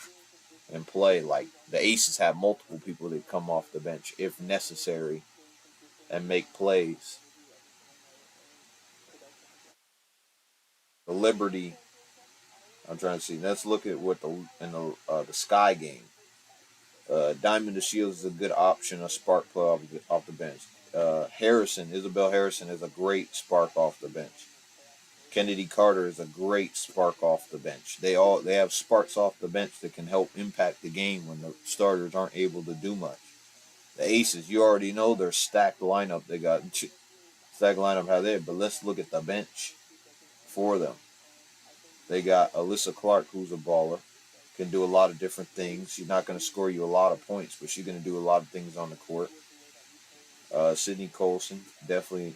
and play. Like the Aces have multiple people that come off the bench if necessary and make plays. The Liberty, I'm trying to see. Let's look at what the Sky game. Diamond the Shields is a good option, a spark play off the bench. Isabel Harrison is a great spark off the bench. Kennedy Carter is a great spark off the bench. They have sparks off the bench that can help impact the game when the starters aren't able to do much. The Aces, you already know their stacked lineup. They got stacked lineup how they, but let's look at the bench for them. They got Alyssa Clark, who's a baller, can do a lot of different things. She's not going to score you a lot of points, but she's going to do a lot of things on the court. Sydney Colson, definitely.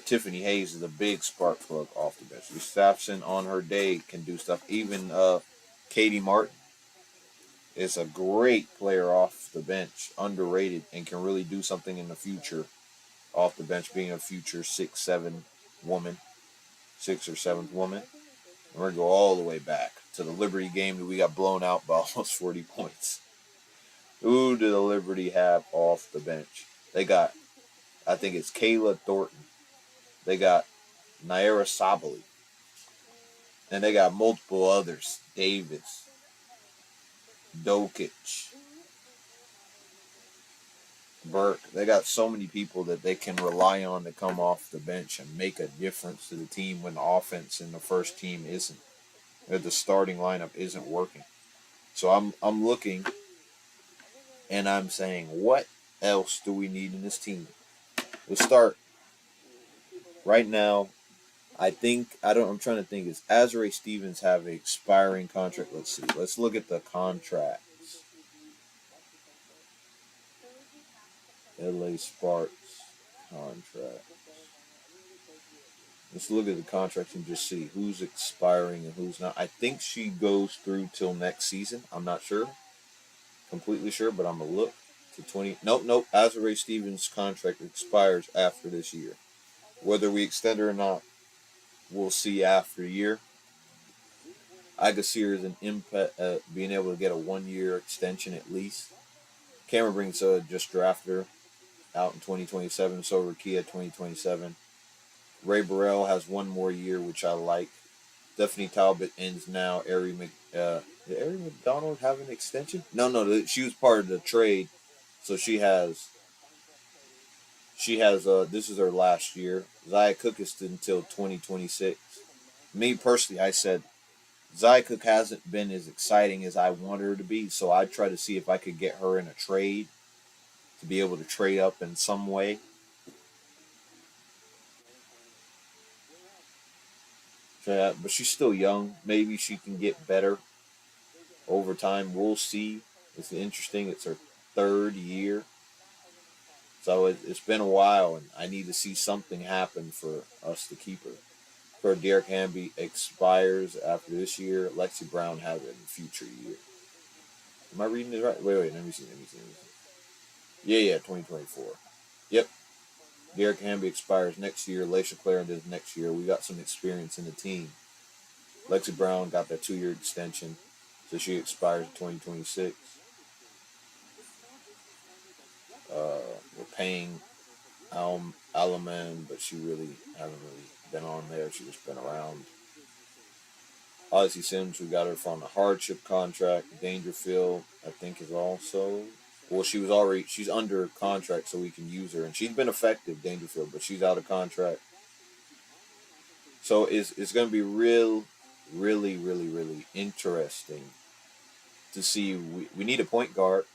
Tiffany Hayes is a big spark plug off the bench. Gustafson on her day can do stuff. Even Katie Martin is a great player off the bench, underrated, and can really do something in the future off the bench, being a future 6'7" woman, 6th or 7th woman. And we're going to go all the way back to the Liberty game that we got blown out by almost 40 points. Who did the Liberty have off the bench? They got, I think it's Kayla Thornton. They got Naira Sabali. And they got multiple others. Davis, Dokic, Burke. They got so many people that they can rely on to come off the bench and make a difference to the team when the offense in the first team isn't. Or the starting lineup isn't working. So I'm looking and I'm saying, what else do we need in this team? Let's start right now. I'm trying to think. Is Azure Stevens have an expiring contract? Let's see. Let's look at the contracts. LA Sparks contract. Let's look at the contracts and just see who's expiring and who's not. I think she goes through till next season. I'm not sure. Completely sure, but I'm going to look to 20. Nope. Azure Stevens' contract expires after this year. Whether we extend her or not, we'll see after a year. I could see her as an impact, being able to get a 1-year extension at least. Cameron Brings just drafted her out in 2027, so Rakia 2027. Ray Burrell has 1 more year, which I like. Stephanie Talbot ends now. Did Ari McDonald have an extension? No. She was part of the trade, so she has. This is her last year. Zaya Cook is until 2026. Me personally, I said Zaya Cook hasn't been as exciting as I want her to be, so I try to see if I could get her in a trade to be able to trade up in some way. But she's still young. Maybe she can get better over time. We'll see. It's interesting. It's her 3rd year. So it's been a while, and I need to see something happen for us to keep her. For Derek Hamby expires after this year. Lexi Brown has it in the future year. Am I reading this right? Wait. Let me see. Yeah, 2024. Yep. Derek Hamby expires next year. Laisha Clarendon does next year. We got some experience in the team. Lexi Brown got that 2-year extension, so she expires in 2026. We're paying Alaman, but she really hasn't really been on there. She's just been around. Odyssey Sims, we got her from a hardship contract. Dangerfield, I think, is also. Well, she's under contract, so we can use her, and she's been effective, Dangerfield, but she's out of contract. So it's going to be really interesting to see. We need a point guard,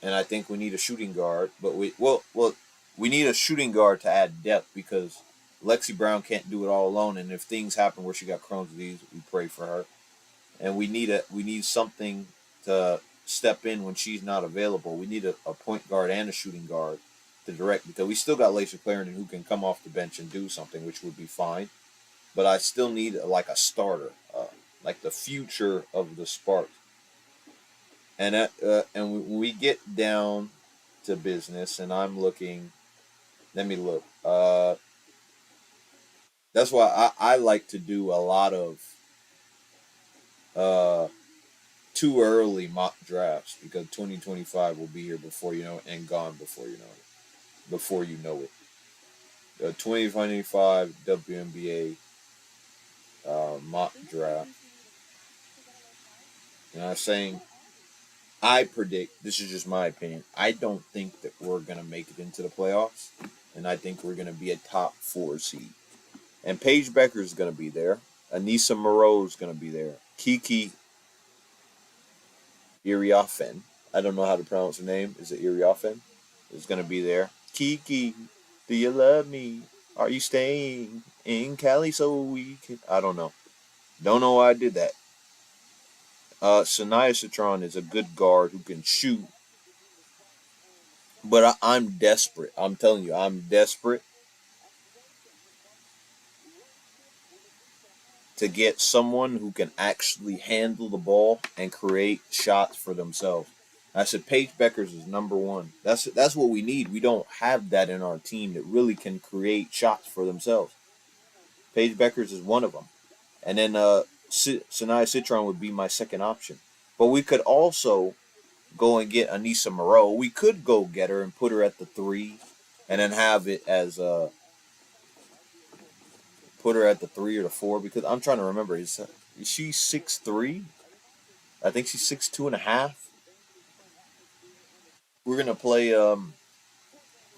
and I think we need a shooting guard. But we need a shooting guard to add depth because Lexi Brown can't do it all alone. And if things happen where she got Crohn's disease, we pray for her. And we need something to step in when she's not available. We need a point guard and a shooting guard to direct because we still got Laisha Clarendon who can come off the bench and do something, which would be fine. But I still need like a starter, like the future of the Sparks. And when we get down to business, and I'm looking, let me look. Uh, that's why I like to do a lot of uh, too early mock drafts because 2025 will be here before you know it and gone before you know it. Before you know it. The 2025 WNBA mock draft. And I'm saying, I predict, this is just my opinion, I don't think that we're going to make it into the playoffs. And I think we're going to be a top 4 seed. And Paige Becker is going to be there. Anissa Moreau is going to be there. Kiki Iriafen. I don't know how to pronounce her name. Is it Iriafen? Is going to be there. Kiki, do you love me? Are you staying in Cali so we can? I don't know. Don't know why I did that. Sanaya Citron is a good guard who can shoot, but I'm desperate. I'm telling you, I'm desperate to get someone who can actually handle the ball and create shots for themselves. I said Paige Beckers is number one. That's what we need. We don't have that in our team that really can create shots for themselves. Paige Beckers is one of them, and then Sanaya Citron would be my second option. But we could also go and get Anissa Moreau. We could go get her and put her at the 3, and then have it as put her at the 3 or the 4 because I'm trying to remember. Is she 6'3"? I think she's 6'2.5". We're gonna play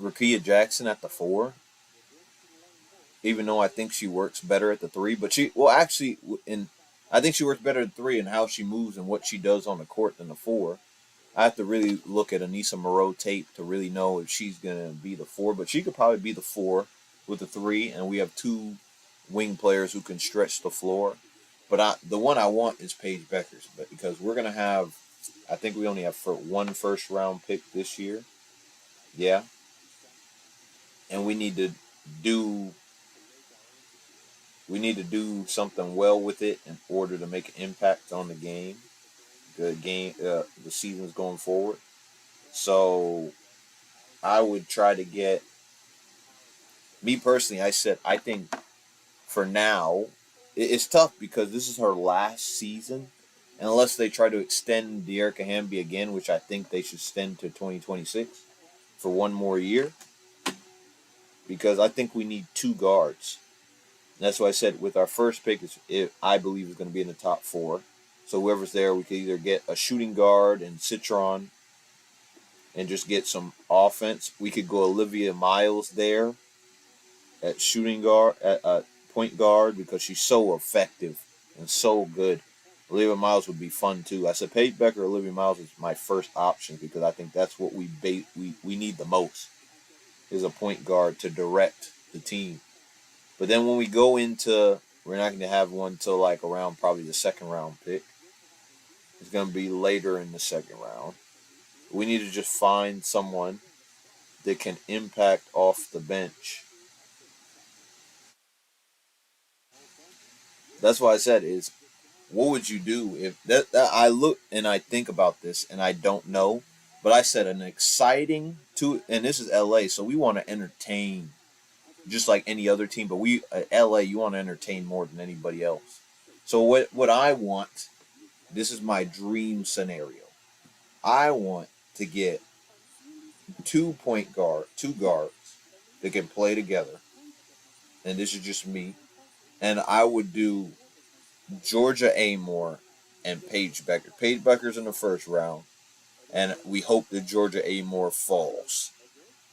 Rakia Jackson at the 4, even though I think she works better at the 3. But actually, I think she works better at the 3 and how she moves and what she does on the court than the 4. I have to really look at Anissa Moreau tape to really know if she's gonna be the 4. But she could probably be the 4 with the 3, and we have 2 wing players who can stretch the floor. But the one I want is Paige Beckers, but because we're gonna have, I think we only have for 1 first-round pick this year. Yeah, and do we need to do something well with it in order to make an impact on the seasons going forward. So I would try to get me personally. I said I think for now it's tough because this is her last season. Unless they try to extend De'Erica Hamby again, which I think they should extend to 2026 for 1 more year, because I think we need 2 guards. And that's why I said with our first pick, I believe is going to be in the top 4. So whoever's there, we could either get a shooting guard and Citron and just get some offense. We could go Olivia Miles there at shooting guard, at point guard, because she's so effective and so good. Olivia Miles would be fun too. I said Paige Becker, Olivia Miles is my first option because I think that's what we need the most is a point guard to direct the team. But then when we go into, we're not going to have one till like around probably the second round pick. It's going to be later in the second round. We need to just find someone that can impact off the bench. That's why I said is, what would you do if that I look and I think about this and I don't know, but I said an exciting and this is LA, so we want to entertain just like any other team, but LA, you want to entertain more than anybody else. So what I want, this is my dream scenario. I want to get 2 guards that can play together, and this is just me. And I would do Georgia Amore and Paige Becker. Paige Becker's in the first round, and we hope that Georgia Amore falls.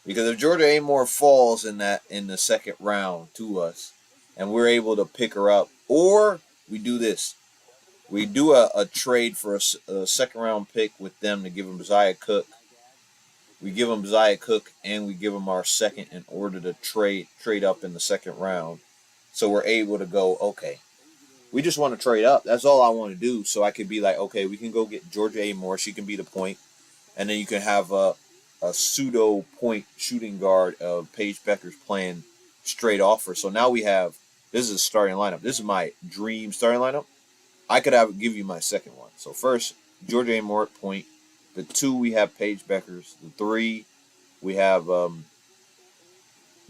Because if Georgia Amore falls in the second round to us, and we're able to pick her up, or we do this, we do a trade for a second round pick with them to give them Zaya Cook. We give them Zaya Cook, and we give them our second in order to trade up in the second round. So we're able to go, okay, we just want to trade up. That's all I want to do. So I could be like, okay, we can go get Georgia Amore. She can be the point. And then you can have a pseudo point shooting guard of Paige Becker's playing straight offer. So now this is a starting lineup. This is my dream starting lineup. I could give you my second one. So first, Georgia Amore at point. The 2, we have Paige Becker's. The 3, we have the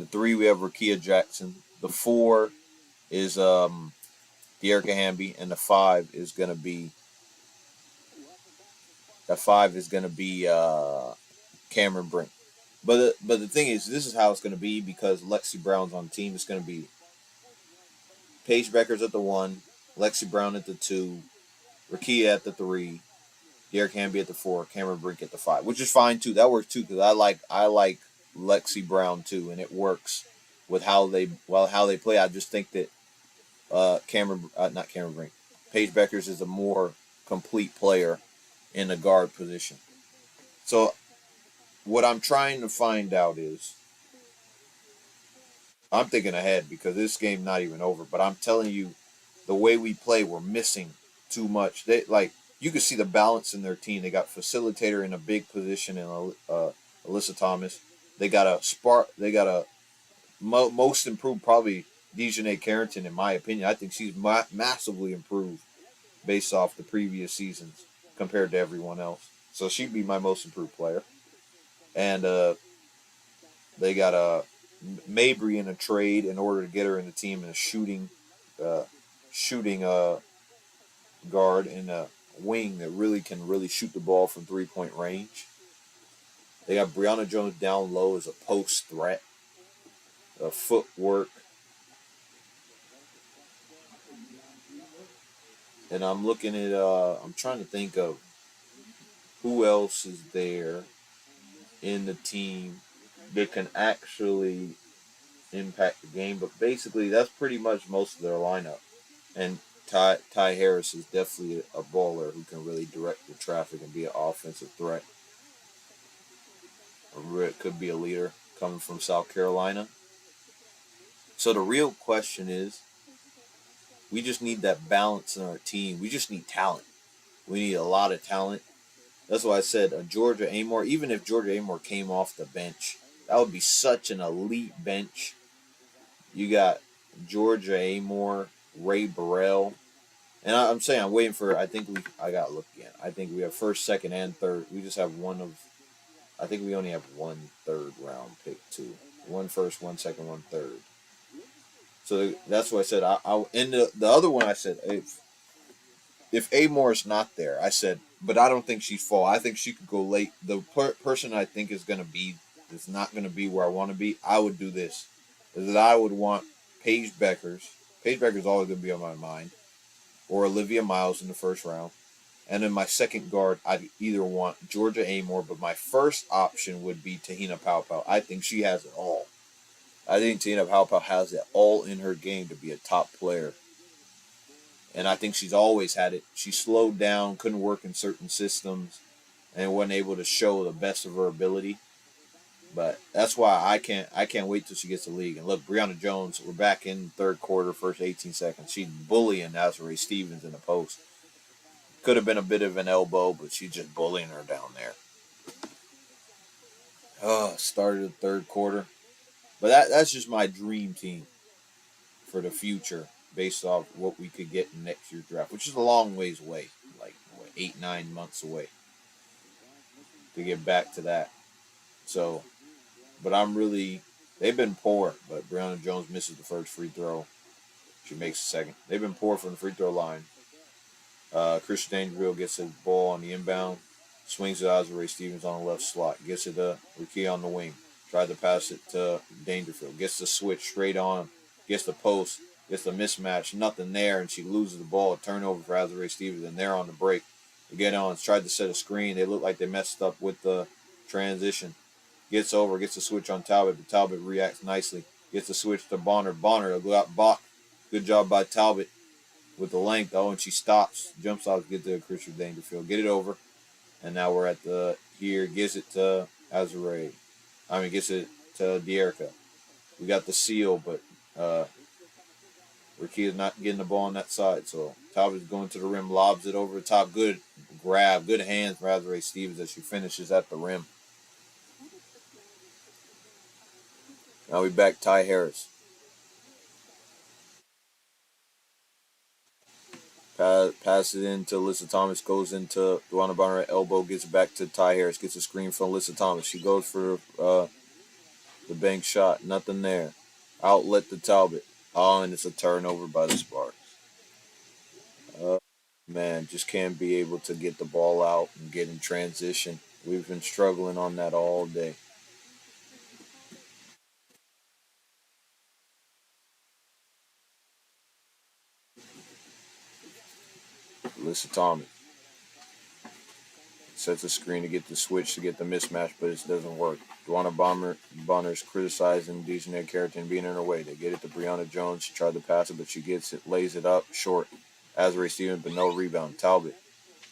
The 3 we have Rakia Jackson. The 4 is Dearica Hamby, and the 5 is gonna be Cameron Brink. But the thing is, this is how it's gonna be because Lexi Brown's on the team. It's gonna be Paige Becker's at the 1, Lexi Brown at the 2, Rakia at the 3, Derek Hamby at the 4, Cameron Brink at the 5, which is fine too. That works too because I like Lexi Brown too, and it works with how they play. I just think that Cameron not Cameron Brink, Paige Beckers is a more complete player in the guard position. So what I'm trying to find out is I'm thinking ahead because this game not even over, but I'm telling you the way we play, we're missing too much. They like you can see the balance in their team. They got facilitator in a big position in Alyssa Thomas. They got a spark. They got a most improved probably Dejanay Carrington in my opinion. I think she's massively improved based off the previous seasons compared to everyone else. So she'd be my most improved player. And they got a Mabry in a trade in order to get her in the team and a uh, shooting guard and a wing that really shoot the ball from 3 point range. They got Brianna Jones down low as a post threat, footwork, and I'm trying to think of who else is there in the team that can actually impact the game. But basically, that's pretty much most of their lineup. And Ty Harris is definitely a baller who can really direct the traffic and be an offensive threat. Or it could be a leader coming from South Carolina. So the real question is, we just need that balance in our team. We just need talent. We need a lot of talent. That's why I said Georgia Amore. Even if Georgia Amore came off the bench, that would be such an elite bench. You got Georgia Amore, Ray Burrell, and I'm saying I'm waiting for. I got to look again. I think we have first, second, and third. We just have one of. I think we only have one third round pick too. One first, one second, one third. So that's what I said. And the other one I said if Amore is not there, I said, but I don't think she's fall. I think she could go late. The person I think is not going to be where I want to be. I would do this, is that I would want Paige Beckers. Paige Beckers always going to be on my mind, or Olivia Miles in the first round. And then my second guard, I'd either want Georgia Amore, but my first option would be Tahina Paopao. I think she has it all. I think Tahina Paopao has it all in her game to be a top player. And I think she's always had it. She slowed down, couldn't work in certain systems, and wasn't able to show the best of her ability. But that's why I can't wait till she gets the league. And look, Brianna Jones, we're back in third quarter, first 18 seconds. She's bullying Nazare Stevens in the post. Could have been a bit of an elbow, but she's just bullying her down there. Started the third quarter. But that's just my dream team for the future based off what we could get in next year's draft, which is a long ways away, like 8-9 months away to get back to that. So, but they've been poor, but Brianna Jones misses the first free throw. She makes the second. They've been poor from the free throw line. Christian Dangerfield gets the ball on the inbound, swings it to Azure Stevens on the left slot, gets it to Ricky on the wing, tried to pass it to Dangerfield, gets the switch straight on, gets the post, gets the mismatch, nothing there, and she loses the ball. A turnover for Azure Stevens, and they're on the break. They get on, tried to set a screen. They look like they messed up with the transition. Gets over, gets the switch on Talbot, but Talbot reacts nicely. Gets the switch to Bonner. Bonner go out Bach. Good job by Talbot with the length. Oh, and she stops. Jump stops, get to Christian Dangerfield. Get it over. And now we're at here. Gives it to Azure. Gets it to Dearica. We got the seal, but Ricky is not getting the ball on that side. So Talbot's going to the rim, lobs it over the top. Good grab, good hands for Azure Stevens as she finishes at the rim. Now we back Ty Harris. Pass it into Alyssa Thomas, goes into Duana Bonner at elbow, gets it back to Ty Harris, gets a screen from Alyssa Thomas. She goes for the The bank shot, nothing there. Outlet to Talbot. Oh, and it's a turnover by the Sparks. Uh, man, just can't be able to get the ball out and get in transition. We've been struggling on that all day. Alyssa Thomas sets a screen to get the switch to get the mismatch, but it doesn't work. Bonner's criticizing Dejanay Carrington being in her way. They get it to Brianna Jones. She tried to pass it, but she gets it, lays it up short. Azrae Stevens, but no rebound. Talbot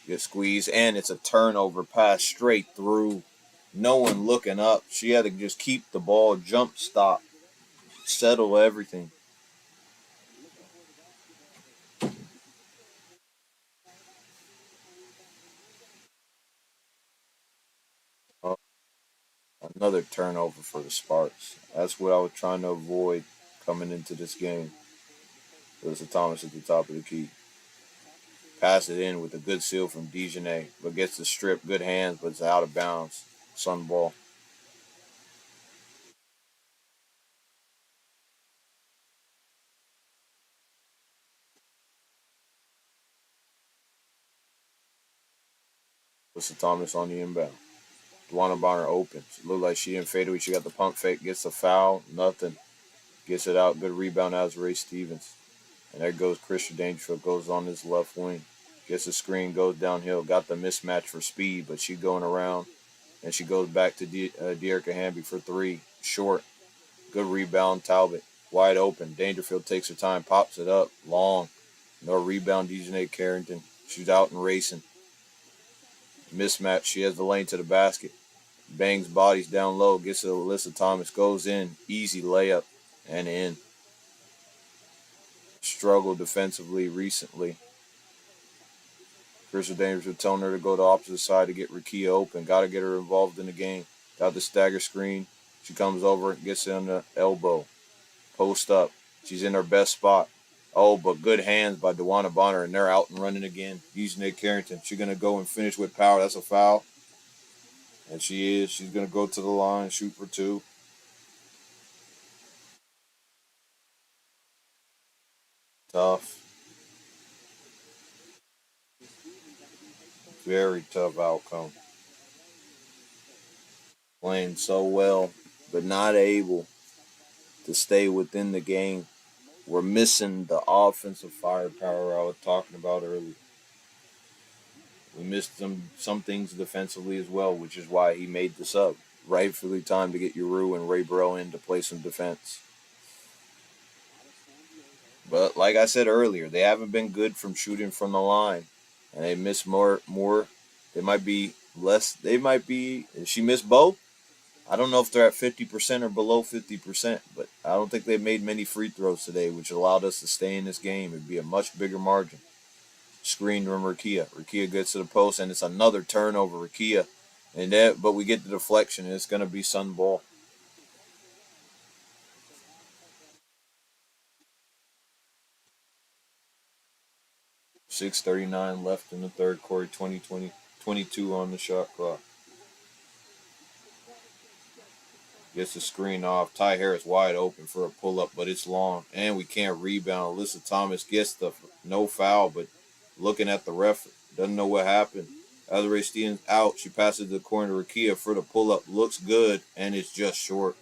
gets squeezed, and it's a turnover pass straight through. No one looking up. She had to just keep the ball, jump stop, settle everything. Uh, Another turnover for the Sparks. That's what I was trying to avoid coming into this game. Alyssa Thomas at the top of the key. Pass it in with a good seal from Dejanay, but gets the strip. Good hands, but it's out of bounds. Sun ball. Alyssa Thomas on the inbound. Dwana Bonner opens. Looked like she didn't fade away. She got the pump fake. Gets the foul. Nothing. Gets it out. Good rebound as Ray Stevens. And there goes Christian Dangerfield. Goes on his left wing. Gets the screen. Goes downhill. Got the mismatch for speed, but she going around. And she goes back to Dearica Hamby for three. Short. Good rebound. Talbot. Wide open. Dangerfield takes her time. Pops it up. Long. No rebound. Dejanay Carrington. She's out and racing. Mismatch. She has the lane to the basket. Bangs bodies down low. Gets to Alyssa Thomas. Goes in. Easy layup. And in. Struggled defensively recently. Crystal Dangerfield telling her to go to the opposite side to get Rakia open. Got to get her involved in the game. Got the stagger screen. She comes over and gets it on the elbow. Post up. She's in her best spot. Oh, but good hands by Dwana Bonner, and they're out and running again. Using Nick Carrington. She's going to go and finish with power. That's a foul. And she is. She's going to go to the line, shoot for two. Tough. Very tough outcome. Playing so well, but not able to stay within the game. We're missing the offensive firepower I was talking about earlier. We missed some things defensively as well, which is why he made the sub. Rightfully time to get Uru and Ray Burrow in to play some defense. But like I said earlier, they haven't been good from shooting from the line, and they miss more. They might be less. They might be. She missed both. I don't know if they're at 50% or below 50%, but I don't think they made many free throws today, which allowed us to stay in this game. It'd be a much bigger margin. Screen from Rakia. Rakia gets to the post, and it's another turnover. Rakia, but we get the deflection, and it's going to be Sun ball. 6:39 left in the third quarter. 22 on the shot clock. Gets the screen off. Ty Harris wide open for a pull up, but it's long, and we can't rebound. Alyssa Thomas gets the no foul, but looking at the ref, doesn't know what happened. Azrae Stevens out. She passes the corner to Rakia for the pull up. Looks good, and it's just short.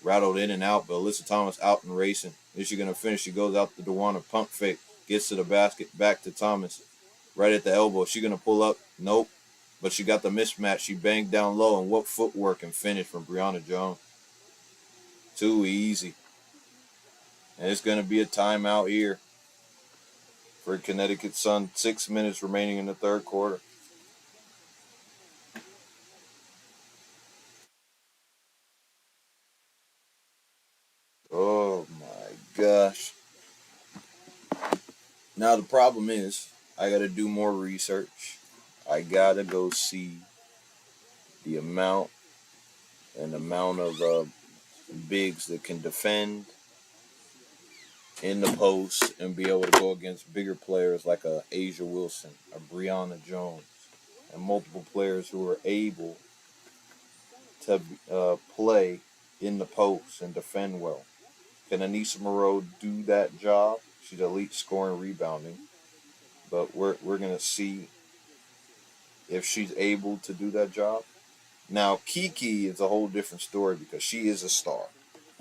Rattled in and out, but Alyssa Thomas out and racing. Is she going to finish? She goes out the Dewana pump fake. Gets to the basket. Back to Thomas. Right at the elbow. Is she going to pull up? Nope. But she got the mismatch. She banged down low, and what footwork and finish from Brianna Jones. Too easy. And it's going to be a timeout here for Connecticut Sun. 6 minutes remaining in the third quarter. Oh my gosh. Now the problem is I got to do more research. I got to go see the amount of bigs that can defend in the post and be able to go against bigger players like a Asia Wilson, a Brianna Jones, and multiple players who are able to play in the post and defend well. Can Anissa Moreau do that job? She's elite scoring, rebounding, but we're gonna see if she's able to do that job. Now Kiki is a whole different story because she is a star.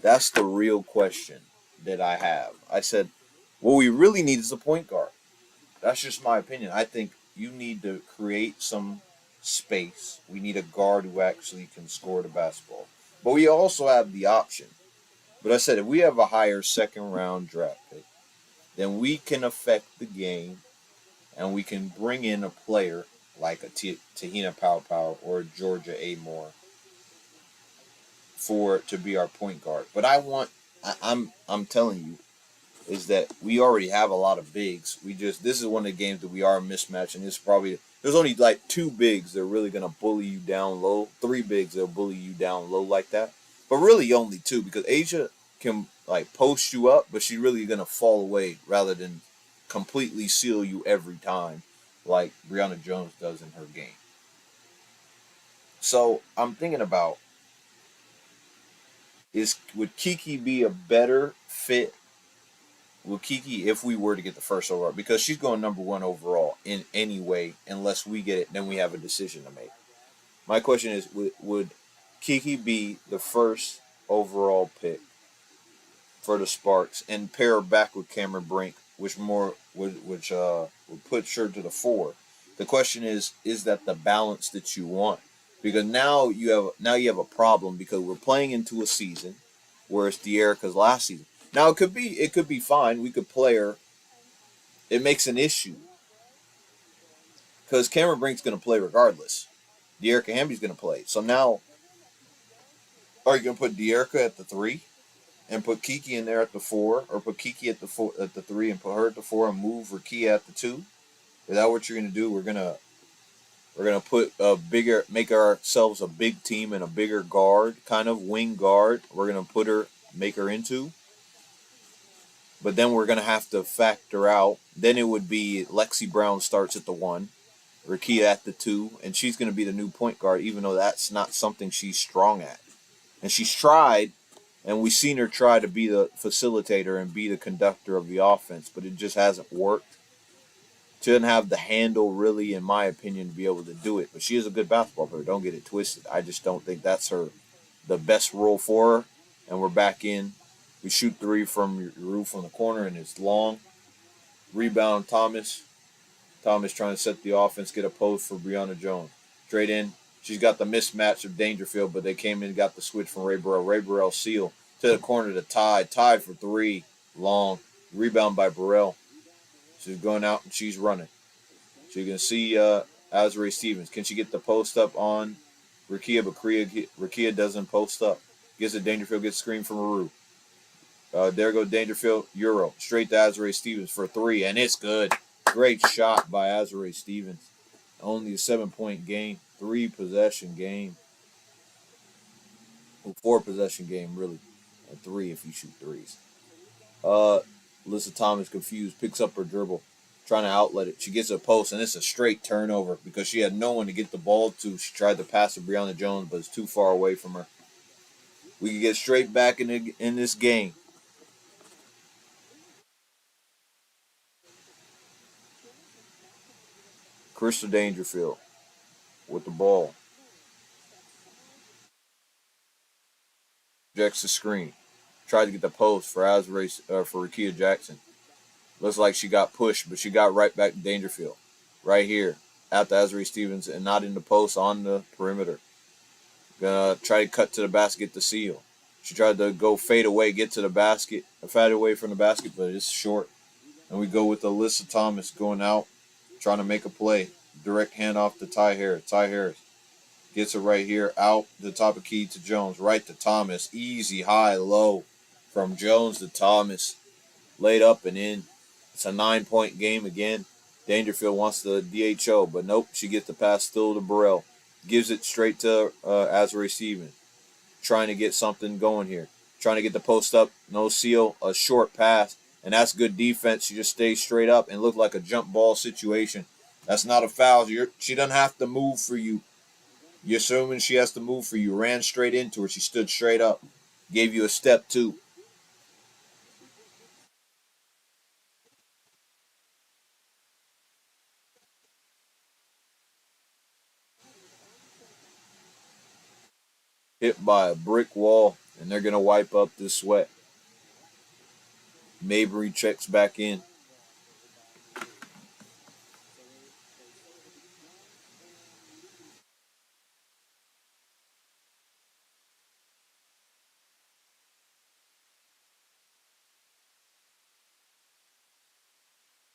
That's the real question that I have. I said, what we really need is a point guard. That's just my opinion. I think you need to create some space. We need a guard who actually can score the basketball. But we also have the option. But I said, if we have a higher second round draft pick, then we can affect the game and we can bring in a player like a Tahina Pow Pow or Georgia Amore for to be our point guard. But I'm telling you, is that we already have a lot of bigs. This is one of the games that we are mismatching. This probably there's only like two bigs that are really gonna bully you down low. Three bigs that'll bully you down low like that. But really only two because Asia can like post you up, but she's really gonna fall away rather than completely seal you every time, like Brianna Jones does in her game. So I'm thinking about is would Kiki be a better fit with Kiki if we were to get the first overall because she's going number one overall in any way unless we get it, then we have a decision to make. My question is, would Kiki be the first overall pick for the Sparks and pair her back with Cameron Brink, which would put her to the four? The question is that the balance that you want? Because now you have a problem because we're playing into a season where it's De'Erica's last season. Now it could be fine. We could play her. It makes an issue because Cameron Brink's going to play regardless. De'Erica Hamby's going to play. So now, are you going to put De'Erica at the three and put Kiki in there at the four, or put Kiki at the three and put her at the four and move Rakia at the two? Is that what you're going to do? We're gonna put a bigger, make ourselves a big team and a bigger guard, kind of wing guard. We're gonna make her into. But then we're gonna have to factor out. Then it would be Lexi Brown starts at the one, Rakia at the two, and she's gonna be the new point guard, even though that's not something she's strong at. And she's tried, and we've seen her try to be the facilitator and be the conductor of the offense, but it just hasn't worked. She doesn't have the handle, really, in my opinion, to be able to do it. But she is a good basketball player. Don't get it twisted. I just don't think that's the best role for her. And we're back in. We shoot three from your roof on the corner, and it's long. Rebound, Thomas. Thomas trying to set the offense, get a post for Brianna Jones. Straight in. She's got the mismatch of Dangerfield, but they came in and got the switch from Ray Burrell. Ray Burrell seal to the corner to Ty. Ty for three. Long. Rebound by Burrell. She's going out and she's running. So you can see Azrae Stevens. Can she get the post up on Rakia? But Rakia doesn't post up. Gets it Dangerfield, gets screen from Aru. There goes Dangerfield. Euro. Straight to Azrae Stevens for three. And it's good. Great shot by Azrae Stevens. Only a 7-point game. 3-possession game. 4-possession game, really. A 3 if you shoot threes. Alyssa Thomas confused, picks up her dribble, trying to outlet it. She gets a post, and it's a straight turnover because she had no one to get the ball to. She tried to pass to Brianna Jones, but it's too far away from her. We can get straight back in this game. Crystal Dangerfield with the ball. Rejects the screen. Tried to get the post for for Rakia Jackson. Looks like she got pushed, but she got right back to Dangerfield. Right here. At the Azrae Stevens and not in the post on the perimeter. Gonna try to cut to the basket to seal. She tried to go fade away, get to the basket, fade away from the basket, but it's short. And we go with Alyssa Thomas going out, trying to make a play. Direct handoff to Ty Harris. Ty Harris gets it right here, out the top of key to Jones, right to Thomas. Easy, high, low. From Jones to Thomas. Laid up and in. It's a 9-point game again. Dangerfield wants the DHO, but nope. She gets the pass still to Burrell. Gives it straight to Azrae Stevens. Trying to get something going here. Trying to get the post up. No seal. A short pass. And that's good defense. She just stays straight up and looked like a jump ball situation. That's not a foul. She doesn't have to move for you. You're assuming she has to move for you. Ran straight into her. She stood straight up. Gave you a step too. Hit by a brick wall, and they're gonna wipe up this sweat. Mabry checks back in.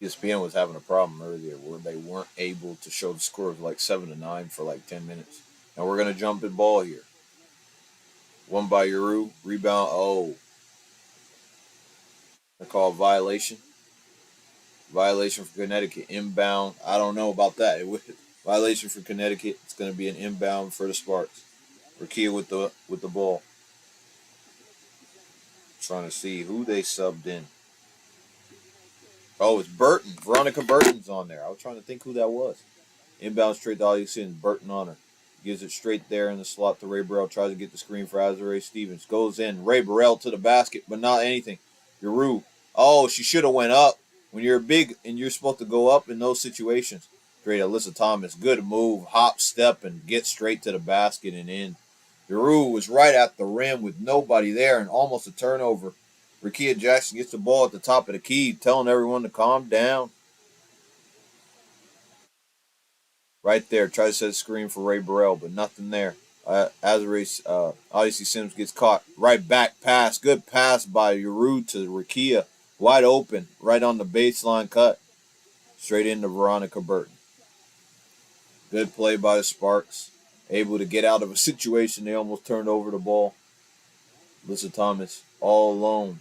ESPN was having a problem earlier where they weren't able to show the score of like 7-9 for like 10 minutes. And we're gonna jump the ball here. One by Uru, rebound. Oh, they call violation. Violation for Connecticut. Inbound. I don't know about that. Violation for Connecticut. It's gonna be an inbound for the Sparks. Rakia with the ball. Trying to see who they subbed in. Oh, it's Burton. Veronica Burton's on there. I was trying to think who that was. Inbound straight to Alexis. Burton on her. Gives it straight there in the slot to Ray Burrell. Tries to get the screen for Azare Stevens. Goes in. Ray Burrell to the basket, but not anything. Giroux. Oh, she should have went up. When you're big and you're supposed to go up in those situations. Straight Alyssa Thomas. Good move. Hop, step, and get straight to the basket and in. Giroux was right at the rim with nobody there and almost a turnover. Rakia Jackson gets the ball at the top of the key, telling everyone to calm down. Right there, tries to set a screen for Ray Burrell, but nothing there. Odyssey Sims gets caught. Right back pass. Good pass by Giroux to Rakia. Wide open, right on the baseline cut. Straight into Veronica Burton. Good play by the Sparks. Able to get out of a situation. They almost turned over the ball. Alyssa Thomas all alone.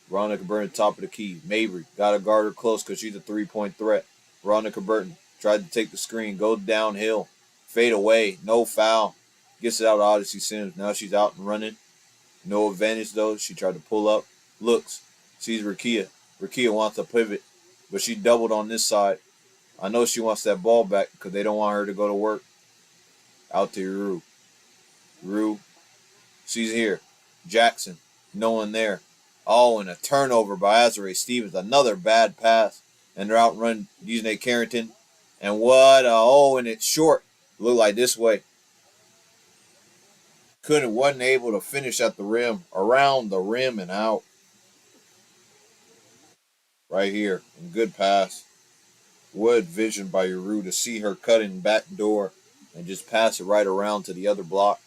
Veronica Burton, top of the key. Mabry got to guard her close because she's a 3-point threat. Veronica Burton tried to take the screen, goes downhill, fade away, no foul. Gets it out to Odyssey Sims. Now she's out and running. No advantage though. She tried to pull up, looks, sees Rakia. Rakia wants to pivot, but she doubled on this side. I know she wants that ball back because they don't want her to go to work. Out to Rue. Rue, she's here. Jackson, no one there. Oh, and a turnover by Azare Stevens. Another bad pass. And they're outrun Disney Carrington. And and it's short. Looked like this way. Wasn't able to finish at the rim, around the rim and out. Right here. And good pass. What vision by Uru to see her cutting back door and just pass it right around to the other block.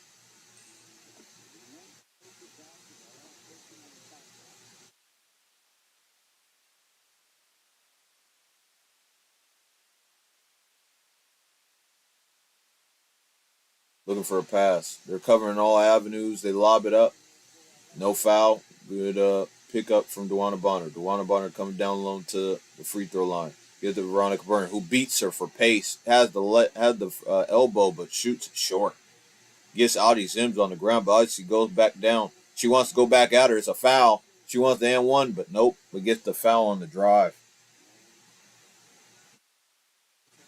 Looking for a pass. They're covering all avenues. They lob it up. No foul. Good pick up from Dewana Bonner. Dewana Bonner coming down low to the free throw line. Get to Veronica Burner, who beats her for pace. Has the elbow, but shoots it short. Gets Audie Sims on the ground, but she goes back down. She wants to go back at her. It's a foul. She wants the N1, but nope. But gets the foul on the drive.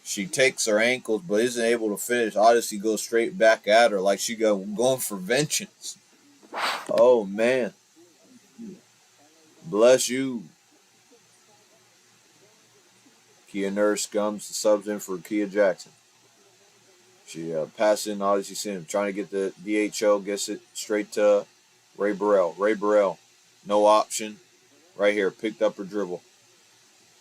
She takes her ankles, but isn't able to finish. Odyssey goes straight back at her like she going for vengeance. Oh, man. Bless you. Kia Nurse comes, subs in for Kia Jackson. She passes in Odyssey Sims, trying to get the DHO, gets it straight to Ray Burrell. Ray Burrell, no option. Right here, picked up her dribble.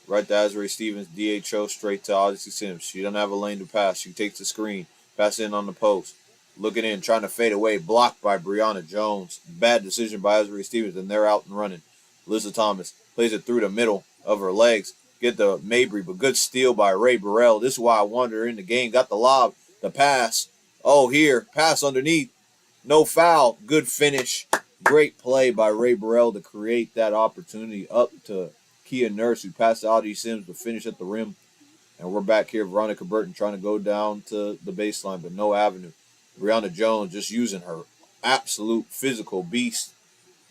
Right to Azare Stevens, DHO straight to Odyssey Sims. She doesn't have a lane to pass. She takes the screen, pass in on the post. Looking in, trying to fade away, blocked by Brianna Jones. Bad decision by Azare Stevens, and they're out and running. Alyssa Thomas plays it through the middle of her legs. Get the Mabry, but good steal by Ray Burrell. This is why I wanted her in the game. Got the lob, the pass. Oh, here, pass underneath. No foul. Good finish. Great play by Ray Burrell to create that opportunity up to Kia Nurse, who passed to Audie Sims to finish at the rim. And we're back here, Veronica Burton trying to go down to the baseline, but no avenue. Brianna Jones just using her absolute physical beast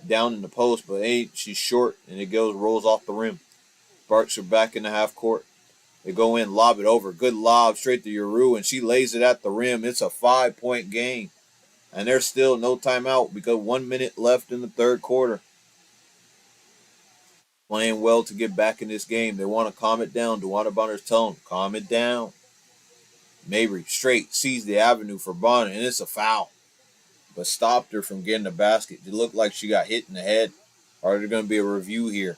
down in the post, but she's short, and it rolls off the rim. Sparks are back in the half court. They go in, lob it over. Good lob straight to Uru, and she lays it at the rim. It's a 5-point game. And there's still no timeout because 1 minute left in the third quarter. Playing well to get back in this game. They want to calm it down. DeWanna Bonner's telling them, calm it down. Mabry straight sees the avenue for Bonner, and it's a foul. But stopped her from getting the basket. It looked like she got hit in the head. Are there going to be a review here?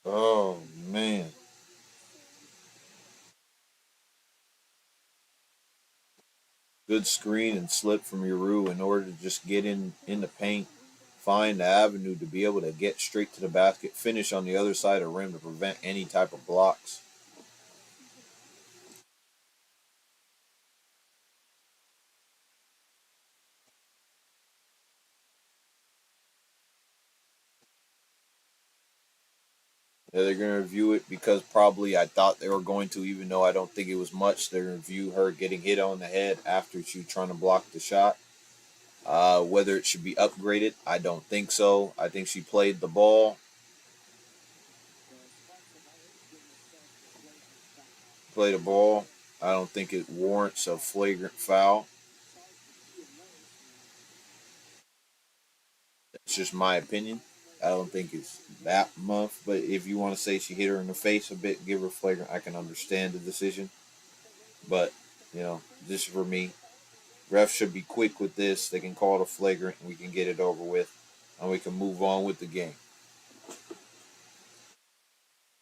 Oh, man. Good screen and slip from Yuru in order to just get in the paint, find the avenue to be able to get straight to the basket, finish on the other side of the rim to prevent any type of blocks. Yeah, they're going to review it because probably I thought they were going to, even though I don't think it was much. They're going to review her getting hit on the head after she was trying to block the shot. Whether it should be upgraded, I don't think so. I think she played the ball, played the ball. I don't think it warrants a flagrant foul. It's just my opinion. I don't think it's that much, but if you want to say she hit her in the face a bit, give her flagrant, I can understand the decision. But, this is for me. Refs should be quick with this. They can call it a flagrant and we can get it over with and we can move on with the game.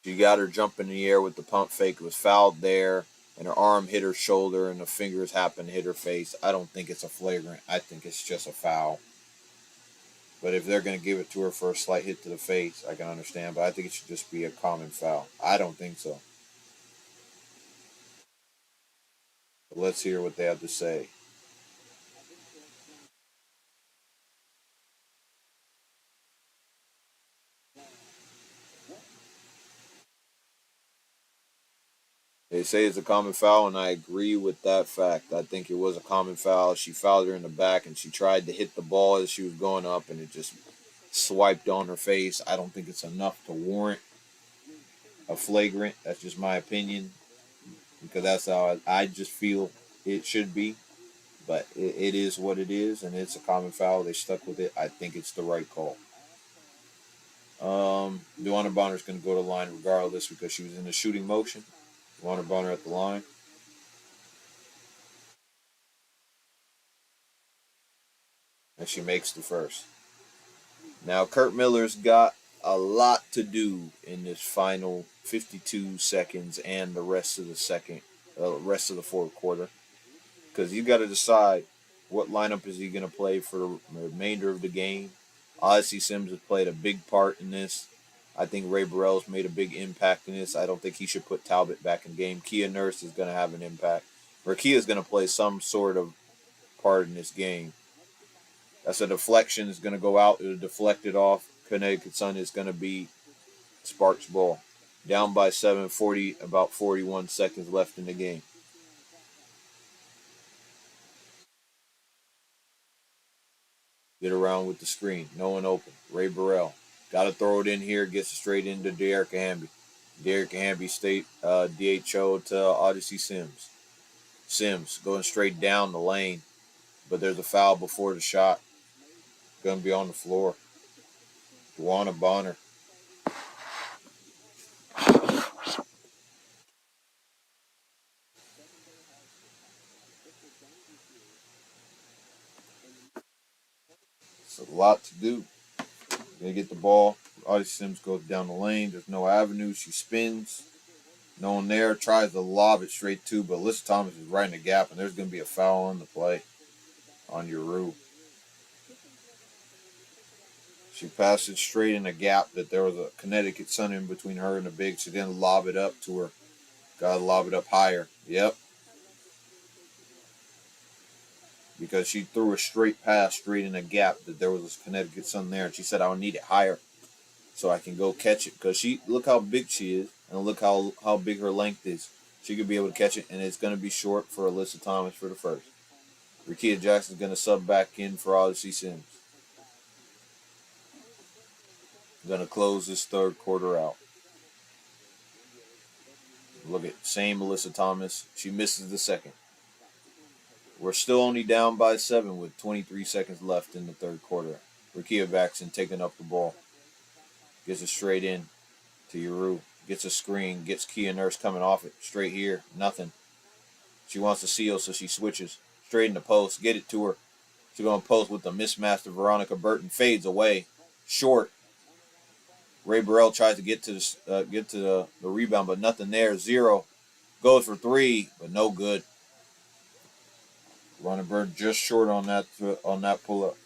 She got her jump in the air with the pump fake. It was fouled there and her arm hit her shoulder and the fingers happened to hit her face. I don't think it's a flagrant. I think it's just a foul. But if they're going to give it to her for a slight hit to the face, I can understand. But I think it should just be a common foul. I don't think so. But let's hear what they have to say. They say it's a common foul, and I agree with that fact. I think it was a common foul. She fouled her in the back, and she tried to hit the ball as she was going up, and it just swiped on her face. I don't think it's enough to warrant a flagrant. That's just my opinion, because that's how I just feel it should be. But it is what it is, and it's a common foul. They stuck with it. I think it's the right call. Dewana Bonner's going to go to the line regardless because she was in the shooting motion. Dewana Bonner at the line, and she makes the first. Now, Kurt Miller's got a lot to do in this final 52 seconds and the rest of the fourth quarter, because you got to decide what lineup is he going to play for the remainder of the game. Odyssey Sims has played a big part in this. I think Ray Burrell's made a big impact in this. I don't think he should put Talbot back in the game. Kia Nurse is going to have an impact. Rakia is going to play some sort of part in this game. That's a deflection is going to go out. It'll deflect it off. Connecticut Sun is going to be Sparks ball. Down by 7:40, about 41 seconds left in the game. Get around with the screen. No one open. Ray Burrell. Got to throw it in here. Gets it straight into Derek Hamby. Derek Hamby state DHO to Odyssey Sims. Sims going straight down the lane, but there's a foul before the shot. Going to be on the floor. Dewana Bonner. It's a lot to do. Gonna get the ball. Odyssey Sims goes down the lane. There's no avenue. She spins. No one there. Tries to lob it straight to, but Alyssa Thomas is right in the gap, and there's going to be a foul on the play on Yuru. She passed it straight in a gap that there was a Connecticut Sun in between her and the big. She didn't lob it up to her. Got to lob it up higher. Yep. Because she threw a straight pass straight in a gap that there was a Connecticut Sun there. And she said, I'll need it higher so I can go catch it. Because look how big she is, and look how big her length is. She could be able to catch it, and it's going to be short for Alyssa Thomas for the first. Rakia Jackson's going to sub back in for Odyssey Sims. Gonna close this third quarter out. Look at same Melissa Thomas. She misses the second. We're still only down by 7 with 23 seconds left in the third quarter. Rakia Vaxon taking up the ball. Gets it straight in to Yuru. Gets a screen. Gets Kia Nurse coming off it. Straight here. Nothing. She wants to seal, so she switches. Straight in the post. Get it to her. She's going to post with the mismatch to Veronica Burton. Fades away. Short. Ray Burrell tries to get to the rebound, but nothing there. Zero. Goes for three, but no good. Veronica Burton just short on that pull up.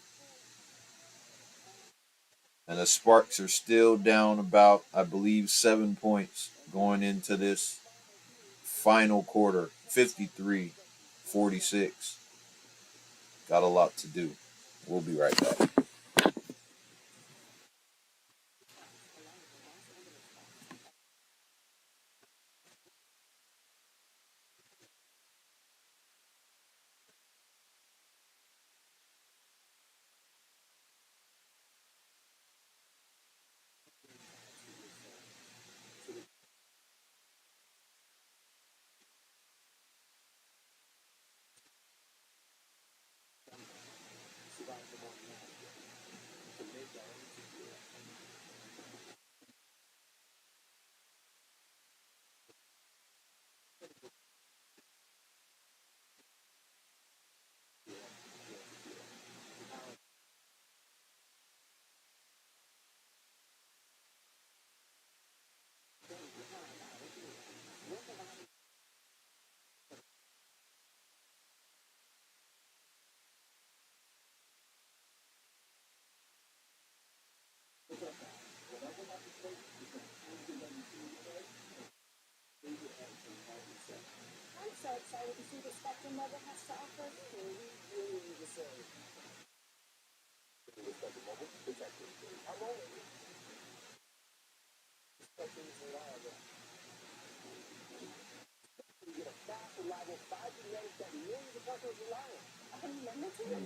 And the Sparks are still down about, I believe, 7 points going into this final quarter. 53-46. Got a lot to do. We'll be right back.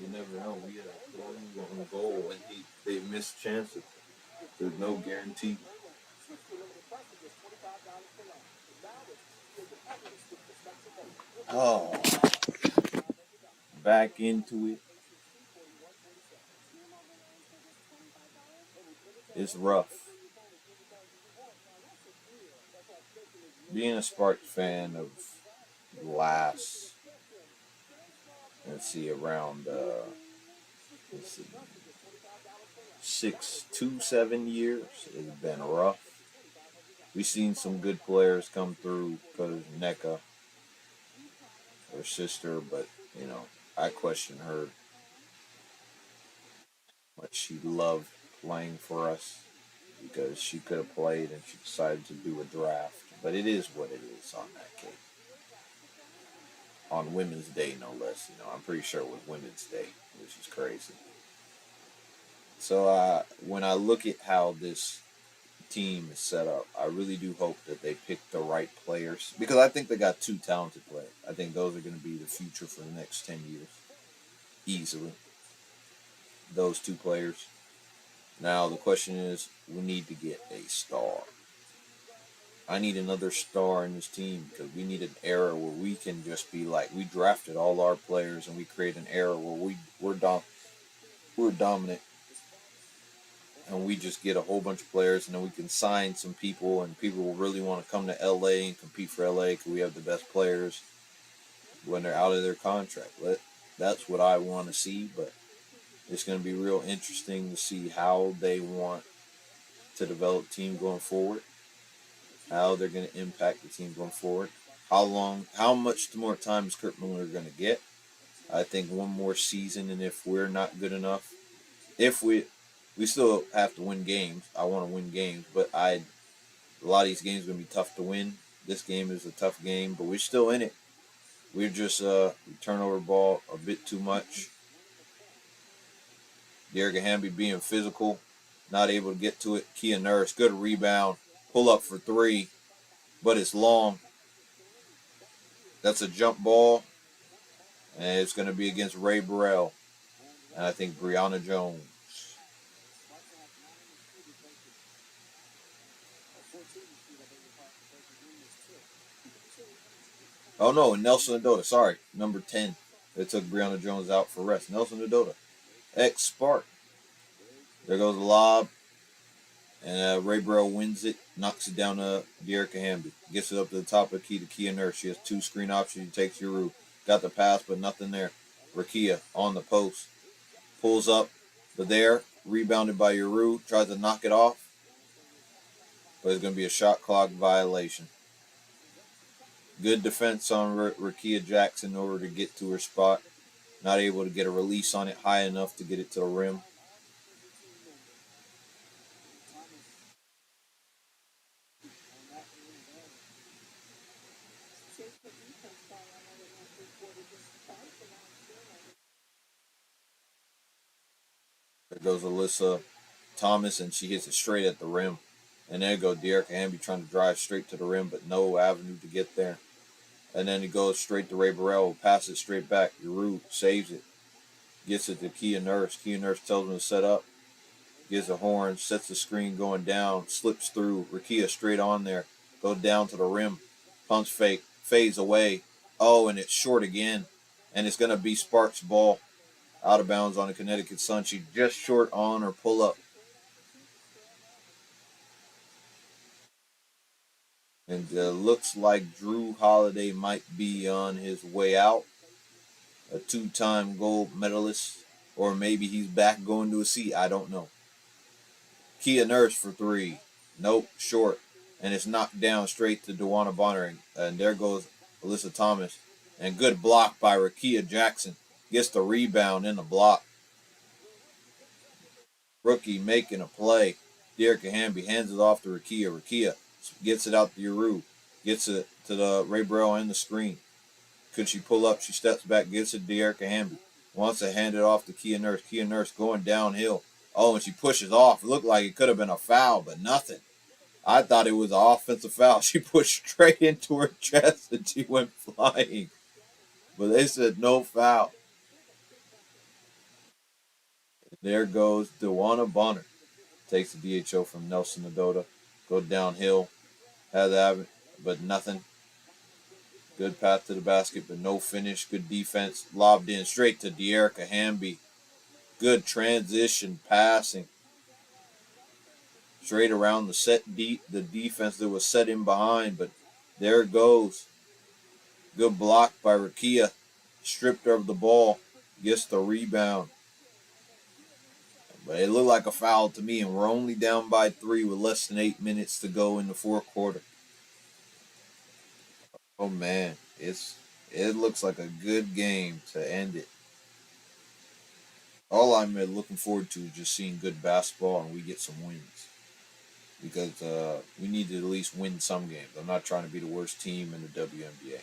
You never know. We had a on goal and they missed chances. There's no guarantee. Oh, back into it. It's rough. Being a Sparks fan of last, let's see, around let's see, 6 to 7 years, it's been rough. We've seen some good players come through because NECA, her sister, but I question her much she loved playing for us because she could have played and she decided to do a draft. But it is what it is on that case. On Women's Day, no less. I'm pretty sure it was Women's Day, which is crazy. So when I look at how this team is set up, I really do hope that they pick the right players because I think they got two talented players. I think those are going to be the future for the next 10 years. Easily. Those two players. Now, the question is, we need to get a star. I need another star in this team because we need an era where we can just be like, we drafted all our players and we create an era where we're dominant and we just get a whole bunch of players and then we can sign some people and people will really want to come to LA and compete for LA because we have the best players when they're out of their contract. That's what I want to see, but it's going to be real interesting to see how they want to develop team going forward, how they're going to impact the team going forward, how much more time is Kurt Miller going to get. I think one more season, and if we're not good enough, if we still have to win games. I want to win games, but a lot of these games are going to be tough to win. This game is a tough game, but we're still in it. We're just we turn over the ball a bit too much. Derek Hamby being physical, not able to get to it. Kia Nurse, good rebound, pull up for three, but it's long. That's a jump ball, and it's going to be against Ray Burrell, and I think Brianna Jones. Oh no, and Nelson Adota. Sorry, number 10. They took Brianna Jones out for rest. Nelson Adota. X Spark. There goes the lob. And Ray Burrow wins it, knocks it down to Dearica Hamby. Gets it up to the top of the key to Kia Nurse. She has two screen options. She takes your route. Got the pass, but nothing there. Rakia on the post. Pulls up, but there. Rebounded by Yuru. Tries to knock it off, but it's going to be a shot clock violation. Good defense on Rakia Jackson in order to get to her spot. Not able to get a release on it high enough to get it to the rim. There goes Alyssa Thomas, and she hits it straight at the rim. And there goes Dearica Hamby trying to drive straight to the rim, but no avenue to get there. And then he goes straight to Ray Burrell, passes it straight back. Giroux saves it, gets it to Kia Nurse. Kia Nurse tells him to set up, gives a horn, sets the screen going down, slips through. Rakia straight on there, goes down to the rim, pumps fake, fades away. Oh, and it's short again. And it's going to be Sparks' ball out of bounds on the Connecticut Sun. She just short on her pull up. And looks like Drew Holiday might be on his way out. A two-time gold medalist. Or maybe he's back going to a seat. I don't know. Kia Nurse for three. Nope, short. And it's knocked down straight to Dewana Bonner. And there goes Alyssa Thomas. And good block by Rakia Jackson. Gets the rebound in the block. Rookie making a play. Dearica Hamby hands it off to Rakia. Rakia gets it out to Yuru. Gets it to the Ray Burrell in the screen. Could she pull up? She steps back, gets it to Dearica Hamby. Wants to hand it off to Kia Nurse. Kia Nurse going downhill. Oh, and she pushes off. It looked like it could have been a foul, but nothing. I thought it was an offensive foul. She pushed straight into her chest and she went flying. But they said no foul. There goes Dewana Bonner. Takes the DHO from Nelson Nadota. Go downhill. Had that, but nothing. Good path to the basket, but no finish. Good defense. Lobbed in straight to Dearica Hamby. Good transition passing. Straight around the defense that was set in behind, but there it goes. Good block by Rakia. Stripped her of the ball. Gets the rebound. But it looked like a foul to me, and we're only down by 3 with less than 8 minutes to go in the fourth quarter. Oh man, it looks like a good game to end it. All I'm looking forward to is just seeing good basketball and we get some wins because we need to at least win some games. I'm not trying to be the worst team in the WNBA.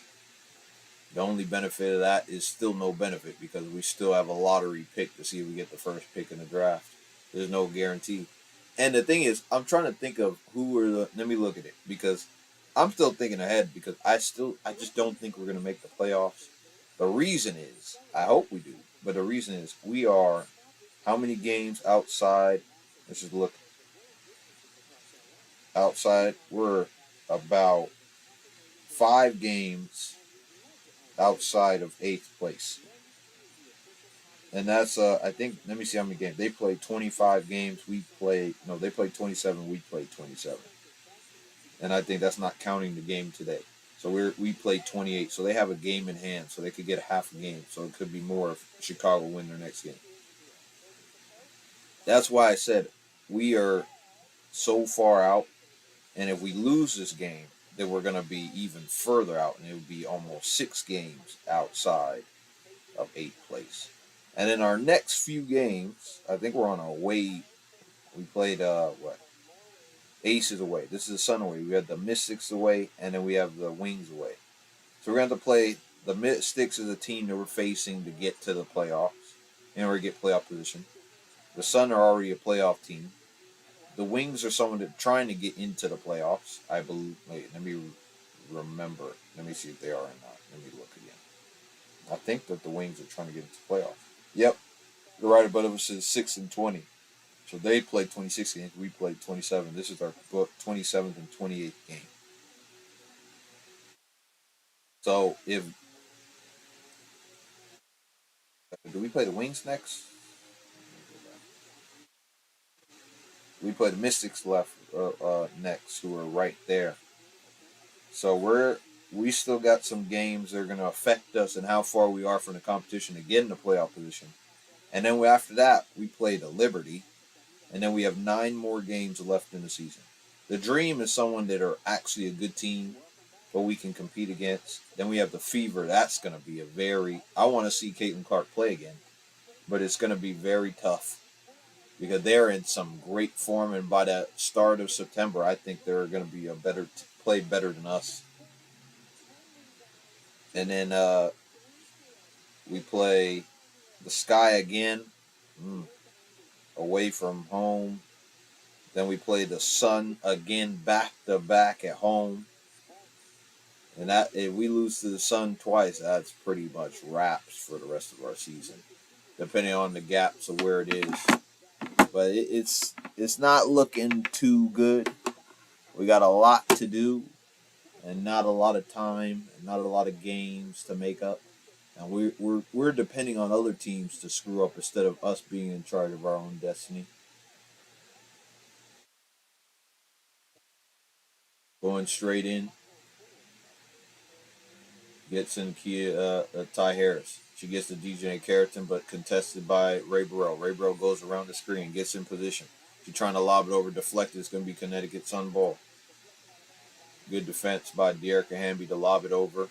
The only benefit of that is still no benefit because we still have a lottery pick to see if we get the first pick in the draft. There's no guarantee. And the thing is, I'm trying to think of who are the. Let me look at it because I'm still thinking ahead because I just don't think we're going to make the playoffs. The reason is, I hope we do, but the reason is we are how many games outside? Let's just look outside. We're about 5 games outside of eighth place. And that's I think let me see how many games. They played 25 games, we played no, they played 27, we played 27. And I think that's not counting the game today. So we played 28. So they have a game in hand, so they could get half a game. So it could be more if Chicago win their next game. That's why I said we are so far out, and if we lose this game, then we're going to be even further out, and it would be almost 6 games outside of eighth place. And in our next few games, I think we're on a away. We played what? Aces away. This is the Sun away. We had the Mystics away, and then we have the Wings away. So we're going to have to play the Mystics as a team that we're facing to get to the playoffs, in order to get playoff position. The Sun are already a playoff team. The Wings are someone that trying to get into the playoffs. I believe. Wait, let me remember. Let me see if they are or not. Let me look again. I think that the Wings are trying to get into the playoffs. Yep, the right above us is 6-20. So they played 26 games. We played 27. This is our 27th and 28th game. So if do we play the Wings next? We play the Mystics left next, who are right there. So we still got some games that are going to affect us and how far we are from the competition to get in the playoff position. And then after that, we play the Liberty, and then we have 9 more games left in the season. The Dream is someone that are actually a good team, but we can compete against. Then we have the Fever. That's going to be a very. I want to see Caitlin Clark play again, but it's going to be very tough because they're in some great form, and by the start of September, I think they're going to be a better play better than us. And then we play the Sky again, mm, away from home. Then we play the Sun again, back to back at home. And that if we lose to the Sun twice, that's pretty much wraps for the rest of our season, depending on the gaps of where it is. But it's not looking too good. We got a lot to do, and not a lot of time, and not a lot of games to make up. And we're depending on other teams to screw up instead of us being in charge of our own destiny. Going straight in, gets in Kia Ty Harris. She gets the DJ Carrington, but contested by Ray Burrell. Ray Burrell goes around the screen, gets in position. She's trying to lob it over, deflected. It's going to be Connecticut Sun ball. Good defense by Dearica Hamby to lob it over.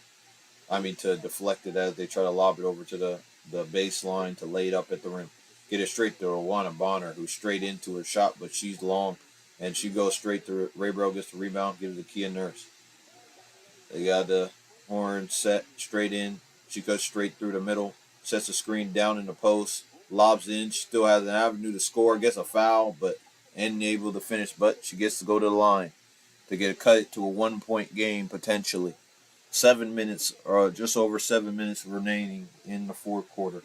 To deflect it as they try to lob it over to the baseline to lay it up at the rim. Get it straight to Rwana Bonner, who's straight into her shot, but she's long, and she goes straight through it. Ray Burrell gets the rebound, gives it to Kia Nurse. They got the horn set straight in. She goes straight through the middle, sets the screen down in the post, lobs in. She still has an avenue to score, gets a foul, but ain't able to finish. But she gets to go to the line to get a cut to a 1-point game potentially. 7 minutes, or just over 7 minutes remaining in the fourth quarter.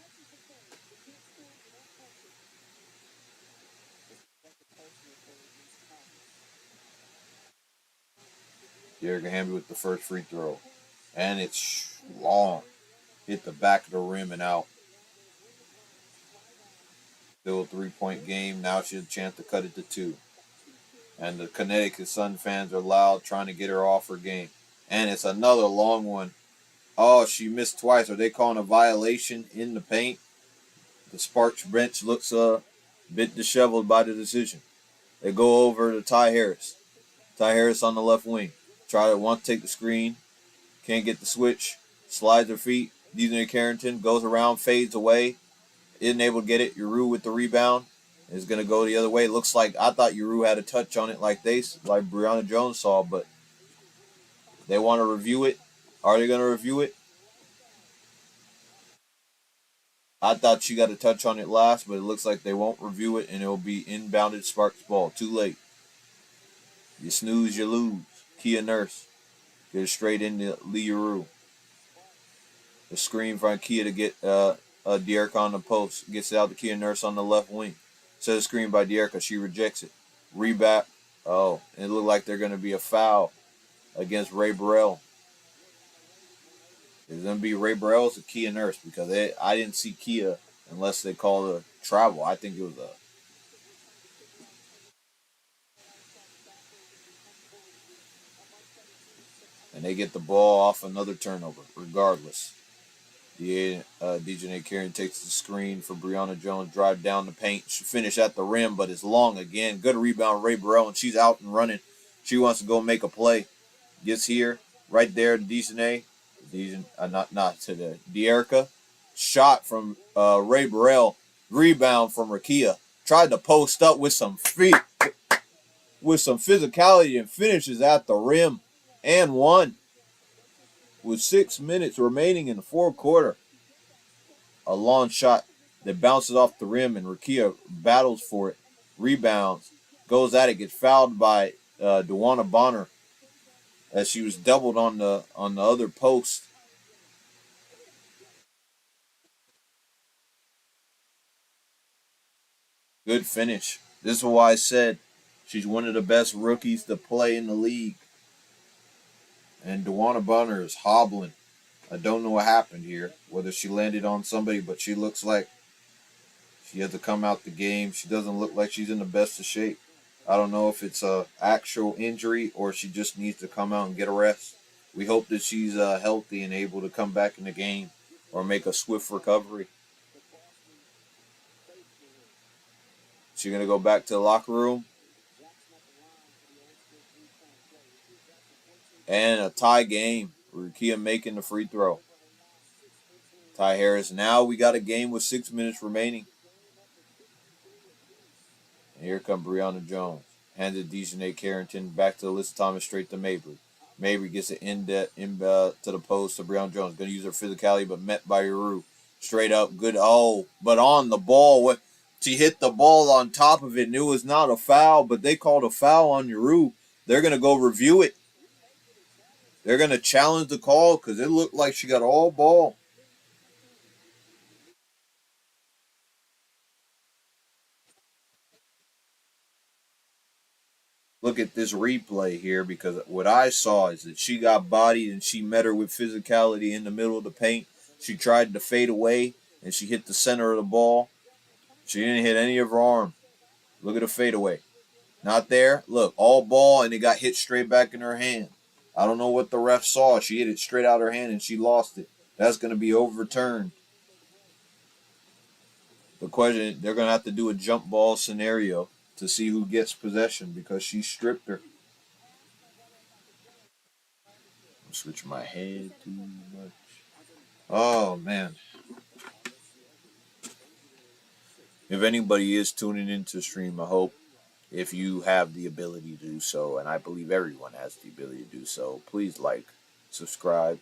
Dearica Hamby with the first free throw, and it's long. Hit the back of the rim and out. Still a 3-point game. Now she has a chance to cut it to 2. And the Connecticut Sun fans are loud, trying to get her off her game. And it's another long one. Oh, she missed twice. Are they calling a violation in the paint? The Sparks bench looks a bit disheveled by the decision. They go over to Ty Harris. Ty Harris on the left wing. Want to take the screen. Can't get the switch. Slides her feet. DJ Carrington goes around, fades away. Isn't able to get it. Uru with the rebound. Is going to go the other way. Looks like I thought Uru had a touch on it like Brianna Jones saw, but they want to review it. Are they going to review it? I thought she got a touch on it last, but it looks like they won't review it, and it will be inbounded Sparks ball. Too late. You snooze, you lose. Kia Nurse. Get it straight into Lee Uru. The screen from Kia to get Dearica on the post. Gets it out to Kia Nurse on the left wing. Set a screen by Dearica. She rejects it. Rebound. Oh, it looked like they're going to be a foul against Ray Burrell. It's going to be Ray Burrell's or Kia Nurse because I didn't see Kia unless they called a travel. I think it was a. And they get the ball off another turnover, regardless. DJ Karen takes the screen for Brianna Jones, drive down the paint, finish at the rim, but it's long again. Good rebound, Ray Burrell, and she's out and running. She wants to go make a play. Gets here, right there, not today. Dearica, shot from Ray Burrell, rebound from Rakia. Tried to post up with some feet, with some physicality, and finishes at the rim, and one. With 6 minutes remaining in the fourth quarter. A long shot that bounces off the rim, and Rakia battles for it, rebounds, goes at it, gets fouled by Dewana Bonner as she was doubled on the other post. Good finish. This is why I said she's one of the best rookies to play in the league. And Dewana Bonner is hobbling. I don't know what happened here, whether she landed on somebody, but she looks like she had to come out the game. She doesn't look like she's in the best of shape. I don't know if it's a actual injury or she just needs to come out and get a rest. We hope that she's healthy and able to come back in the game or make a swift recovery. She gonna go back to the locker room and a tie game. Rukia making the free throw. Ty Harris. Now we got a game with 6 minutes remaining. And here come Brianna Jones. Hands it Dejanay Carrington back to Alyssa Thomas straight to Mabry. Mabry gets it to the post to Brianna Jones. Going to use her physicality, but met by Uru. Straight up, good. Oh, but on the ball. What? She hit the ball on top of it, and it was not a foul, but they called a foul on Uru. They're going to go review it. They're going to challenge the call because it looked like she got all ball. Look at this replay here because what I saw is that she got bodied and she met her with physicality in the middle of the paint. She tried to fade away and she hit the center of the ball. She didn't hit any of her arm. Look at the fadeaway. Not there. Look, all ball and it got hit straight back in her hand. I don't know what the ref saw. She hit it straight out her hand and she lost it. That's going to be overturned. The question, they're going to have to do a jump ball scenario to see who gets possession because she stripped her. Switch my head too much. Oh man. If anybody is tuning into the stream, I hope if you have the ability to do so, and I believe everyone has the ability to do so, please like, subscribe.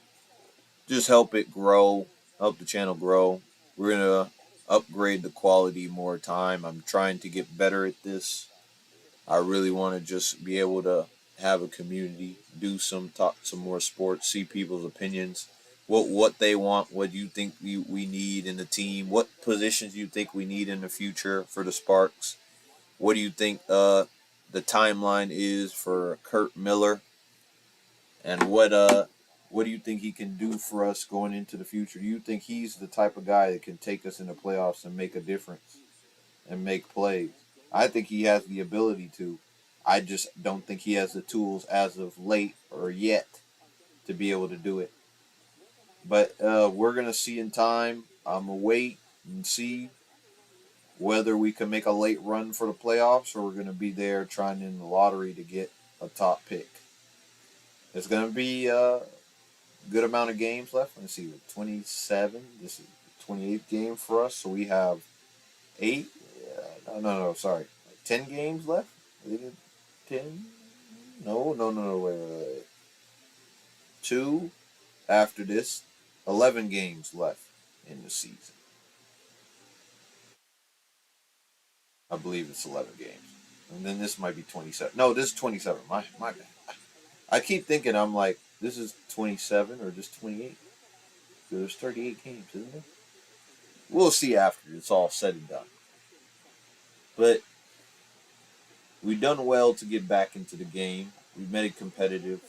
Just help it grow, help the channel grow. We're gonna upgrade the quality more time. I'm trying to get better at this. I really want to just be able to have a community, do some talk, some more sports, see people's opinions, what they want, what you think we need in the team, what positions you think we need in the future for the Sparks. What do you think the timeline is for Kurt Miller, and what do you think he can do for us going into the future? Do you think he's the type of guy that can take us in the playoffs and make a difference and make plays? I think he has the ability to. I just don't think he has the tools as of late or yet to be able to do it. But we're gonna see in time. I'm gonna wait and see whether we can make a late run for the playoffs or we're gonna be there trying in the lottery to get a top pick. It's gonna be a good amount of games left. Let's see, 27. This is the 28th game for us, so we have eight. No, sorry, 10 games left. 10? No. Wait. Two after this. 11 games left in the season. I believe it's 11 games, and then this might be 27. No, this is 27. My bad. I keep thinking I'm like this is 27 or just 28. There's 38 games, isn't there? We'll see after it's all said and done. But we've done well to get back into the game. We've made it competitive,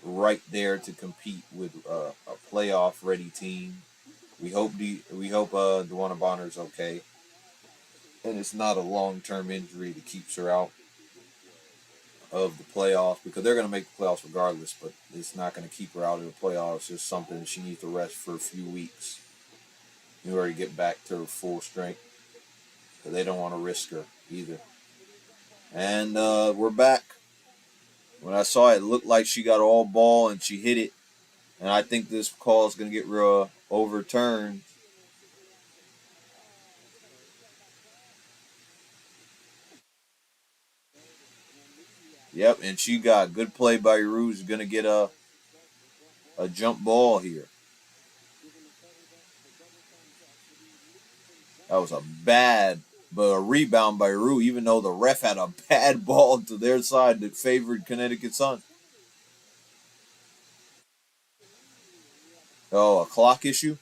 right there to compete with a playoff ready team. We hope Dewana Bonner's okay, and it's not a long term injury that keeps her out of the playoffs because they're going to make the playoffs regardless. But it's not going to keep her out of the playoffs. It's just something that she needs to rest for a few weeks in order to get back to her full strength. But they don't want to risk her either. And we're back. When I saw it, it looked like she got all ball and she hit it. And I think this call is going to get overturned. Yep, and she got good play by Ruse. Going to get a jump ball here. That was a rebound by Rue, even though the ref had a bad ball to their side that favored Connecticut Sun. Oh, a clock issue?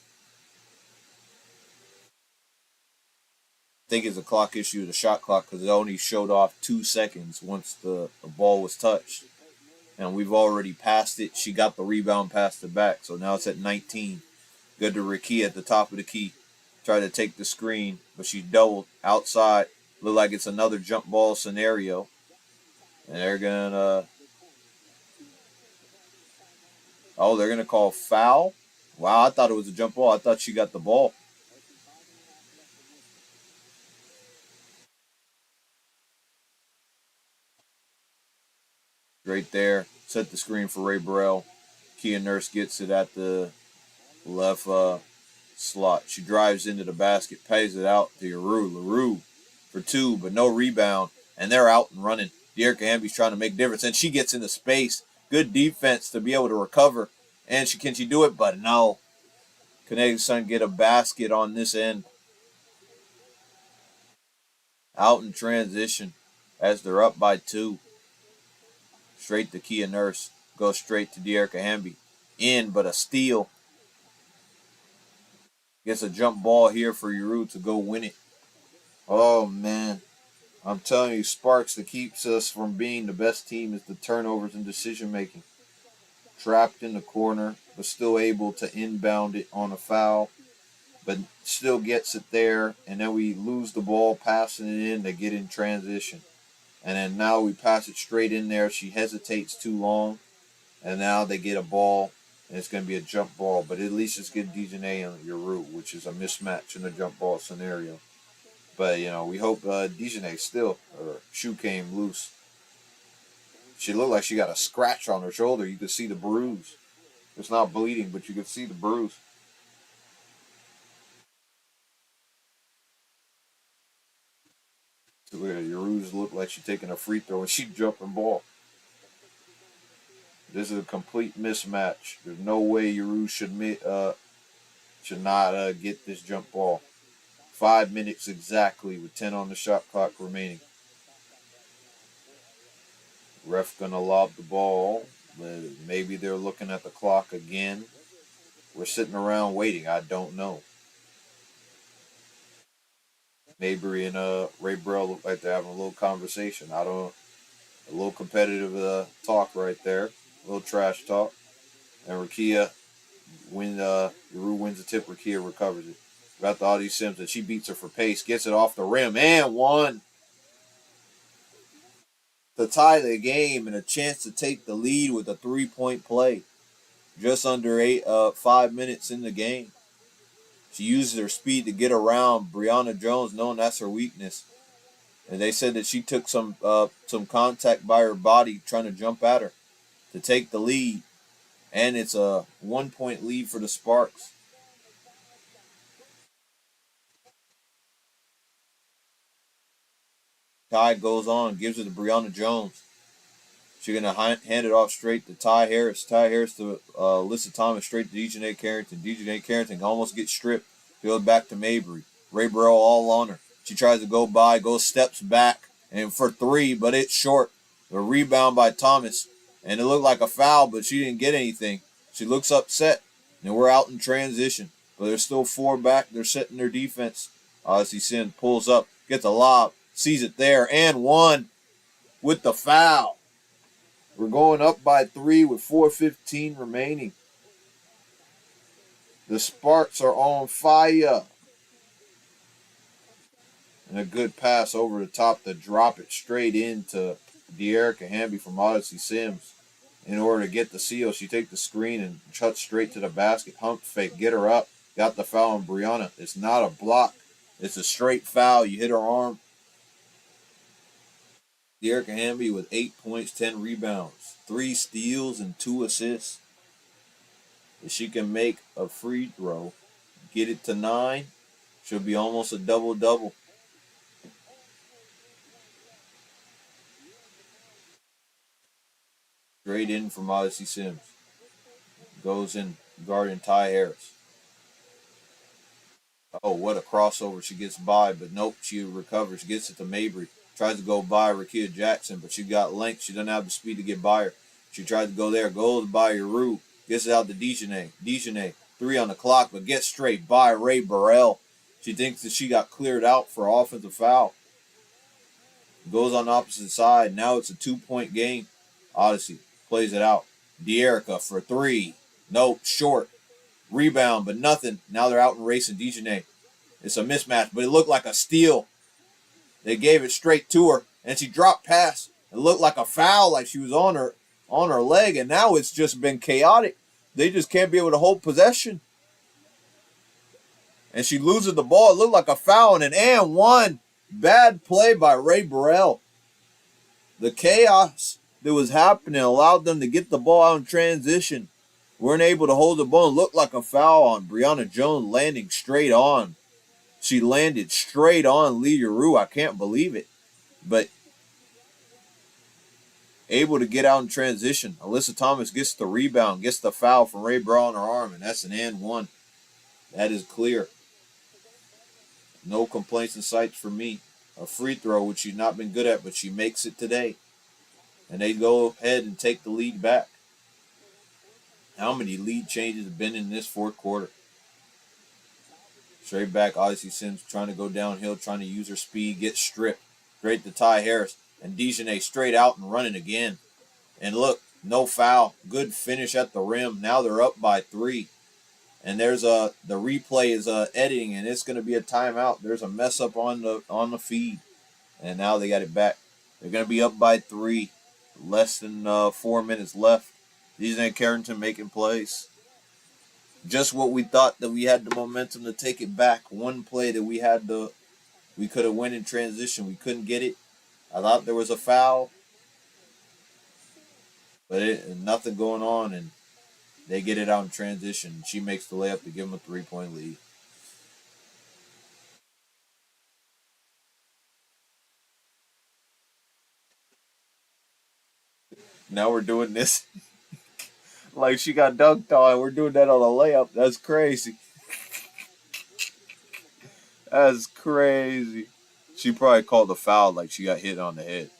I think it's a clock issue, the shot clock, because it only showed off 2 seconds once the ball was touched. and we've already passed it. She got the rebound, passed it back, so now it's at 19. Good to Ricky at the top of the key. Tried to take the screen, but she doubled outside. Look like it's another jump ball scenario, and they're gonna they're gonna call foul. Wow, I thought it was a jump ball. I thought she got the ball right there. Set the screen for Ray Burrell. Kia Nurse gets it at the left slot. She drives into the basket, pays it out to LaRue. LaRue for two, but no rebound, and they're out and running. Dearica Hamby's trying to make difference, and she gets into space. Good defense to be able to recover. And can she do it? But no. Connecticut Sun get a basket on this end. Out in transition as they're up by two. Straight to Kia Nurse. Goes straight to Dearica Hamby. In, but a steal. Gets a jump ball here for Uru to go win it. Oh, man. I'm telling you, Sparks, that keeps us from being the best team is the turnovers and decision making. Trapped in the corner, but still able to inbound it on a foul, but still gets it there. And then we lose the ball, passing it in, they get in transition. And then now we pass it straight in there. She hesitates too long, and now they get a ball, and it's going to be a jump ball. But at least it's good Dejanay on your route, which is a mismatch in a jump ball scenario. But, we hope Dejanay still, her shoe came loose. She looked like she got a scratch on her shoulder. You could see the bruise. It's not bleeding, but you could see the bruise. So Yaru's looked like she's taking a free throw and she jumping ball. This is a complete mismatch. There's no way Yaru should not get this jump ball. 5 minutes exactly with 10 on the shot clock remaining. Ref gonna lob the ball. Maybe they're looking at the clock again. We're sitting around waiting. I don't know. Mabry and Ray Burrell look like they're having a little conversation. A little competitive talk right there. A little trash talk. And Rakia, when Yaru wins the tip, Rakia recovers it. Got the Audie Simpson. She beats her for pace, gets it off the rim, and one to tie the game and a chance to take the lead with a 3-point play. Just under 5 minutes in the game. She uses her speed to get around Brianna Jones, knowing that's her weakness. And they said that she took some contact by her body trying to jump at her to take the lead. And it's a 1-point lead for the Sparks. Ty goes on, gives it to Brianna Jones. She's going to hand it off straight to Ty Harris. Ty Harris to Alyssa Thomas, straight to Dejanay Carrington. Dejanay Carrington almost gets stripped. Goes back to Mabry. Ray Burrell all on her. She tries to go by, goes steps back, and for three, but it's short. The rebound by Thomas. And it looked like a foul, but she didn't get anything. She looks upset. And we're out in transition. But there's still four back. They're setting their defense. Odyssey Sin pulls up, gets a lob, sees it there, and one with the foul. We're going up by 3 with 4:15 remaining. The Sparks are on fire. And a good pass over the top to drop it straight into Dearica Hamby from Odyssey Sims. In order to get the seal, she takes the screen and cuts straight to the basket. Hump fake, get her up. Got the foul on Brianna. It's not a block. It's a straight foul. You hit her arm. Dearica Hamby with 8 points, 10 rebounds, 3 steals, and 2 assists. If she can make a free throw, get it to 9, she'll be almost a double-double. Straight in from Odyssey Sims. Goes in guarding Ty Harris. Oh, what a crossover. She gets by, but nope, she recovers. Gets it to Mabry. Tries to go by Rakia Jackson, but she got length. She doesn't have the speed to get by her. She tried to go there. Goes by Yaru. Gets it out to Dejanay. Dejanay, 3 on the clock, but gets straight by Ray Burrell. She thinks that she got cleared out for offensive foul. Goes on the opposite side. Now it's a 2-point game. Odyssey plays it out. De'Erica for three. Nope, short. Rebound, but nothing. Now they're out and racing Dejanay. It's a mismatch, but it looked like a steal. They gave it straight to her, and she dropped pass. It looked like a foul, like she was on her leg, and now it's just been chaotic. They just can't be able to hold possession. And she loses the ball. It looked like a foul, and an and one. Bad play by Ray Burrell. The chaos that was happening allowed them to get the ball out in transition. Weren't able to hold the ball. It looked like a foul on Brianna Jones landing straight on. She landed straight on Lee Rue. I can't believe it. But able to get out in transition. Alyssa Thomas gets the rebound, gets the foul from Ray Burrell on her arm, and that's an and one. That is clear. No complaints in sight for me. A free throw, which she's not been good at, but she makes it today. And they go ahead and take the lead back. How many lead changes have been in this fourth quarter? Straight back, Odyssey Sims trying to go downhill, trying to use her speed, get stripped. Straight to Ty Harris. And Dejanay straight out and running again. And look, no foul. Good finish at the rim. Now they're up by three. And there's the replay is editing, and it's going to be a timeout. There's a mess up on the feed, and now they got it back. They're going to be up by three. Less than 4 minutes left. Dejanay Carrington making plays. Just what we thought, that we had the momentum to take it back. One play that we could have went in transition. We couldn't get it. I thought there was a foul, but nothing going on, and they get it out in transition. She makes the layup to give them a 3-point lead. Now we're doing this like she got dunked on. We're doing that on a layup. That's crazy. That's crazy. She probably called a foul like she got hit on the head.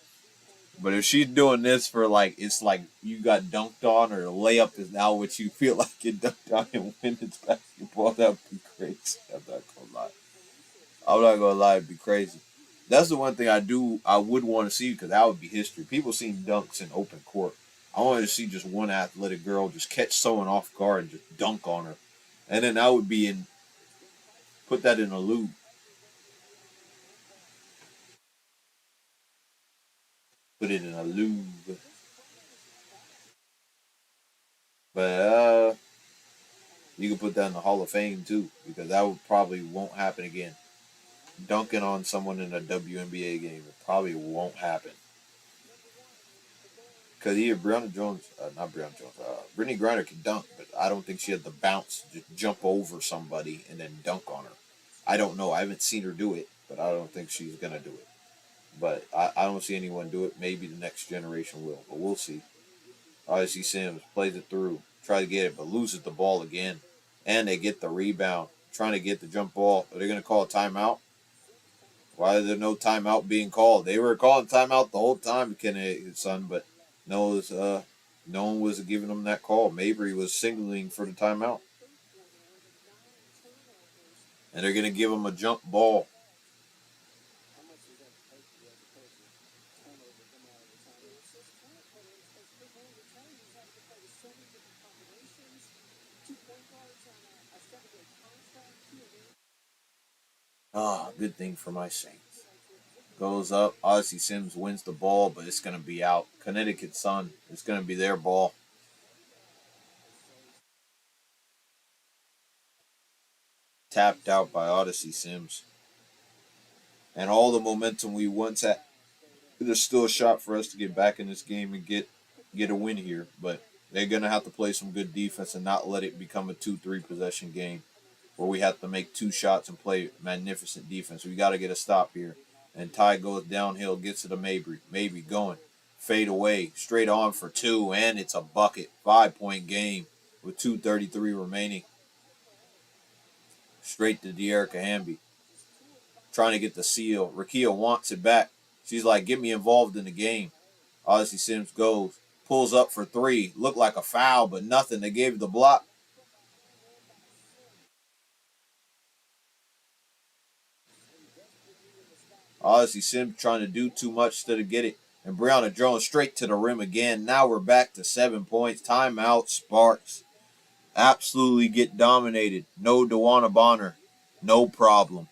But if she's doing this for like, it's like you got dunked on, or the layup is now what you feel like you dunked on in women's basketball, that would be crazy. I'm not gonna lie. I'm not gonna lie, it'd be crazy. That's the one thing I would want to see, because that would be history. People seen dunks in open court. I wanted to see just one athletic girl just catch someone off guard and just dunk on her. And then I would put that in a loop. Put it in a loop. But you can put that in the Hall of Fame too, because that would probably won't happen again. Dunking on someone in a WNBA game, it probably won't happen. Because either not Brianna Jones, Brittany Griner can dunk, but I don't think she had the bounce to just jump over somebody and then dunk on her. I don't know. I haven't seen her do it, but I don't think she's going to do it. But I don't see anyone do it. Maybe the next generation will, but we'll see. Obviously, Sims plays it through, try to get it, but loses the ball again. And they get the rebound, trying to get the jump ball. Are they going to call a timeout? Why is there no timeout being called? They were calling timeout the whole time, son, but no one was giving them that call. Mabry was signaling for the timeout. And they're going to give them a jump ball. Good thing for my Saints. Goes up. Odyssey Sims wins the ball, but it's going to be out. Connecticut Sun. It's going to be their ball. Tapped out by Odyssey Sims. And all the momentum we once had. There's still a shot for us to get back in this game and get a win here, but they're going to have to play some good defense and not let it become a 2-3 possession game where we have to make two shots and play magnificent defense. We got to get a stop here. And Ty goes downhill, gets to the Mabry. Mabry going. Fade away. Straight on for two, and it's a bucket. 5-point game with 2:33 remaining. Straight to De'Erica Hamby. Trying to get the seal. Rakia wants it back. She's like, get me involved in the game. Odyssey Sims goes. Pulls up for three. Looked like a foul, but nothing. They gave the block. Odyssey Sims trying to do too much to get it. And Brianna Jones straight to the rim again. Now we're back to 7 points. Timeout, Sparks. Absolutely get dominated. No DeWanna Bonner. No problem.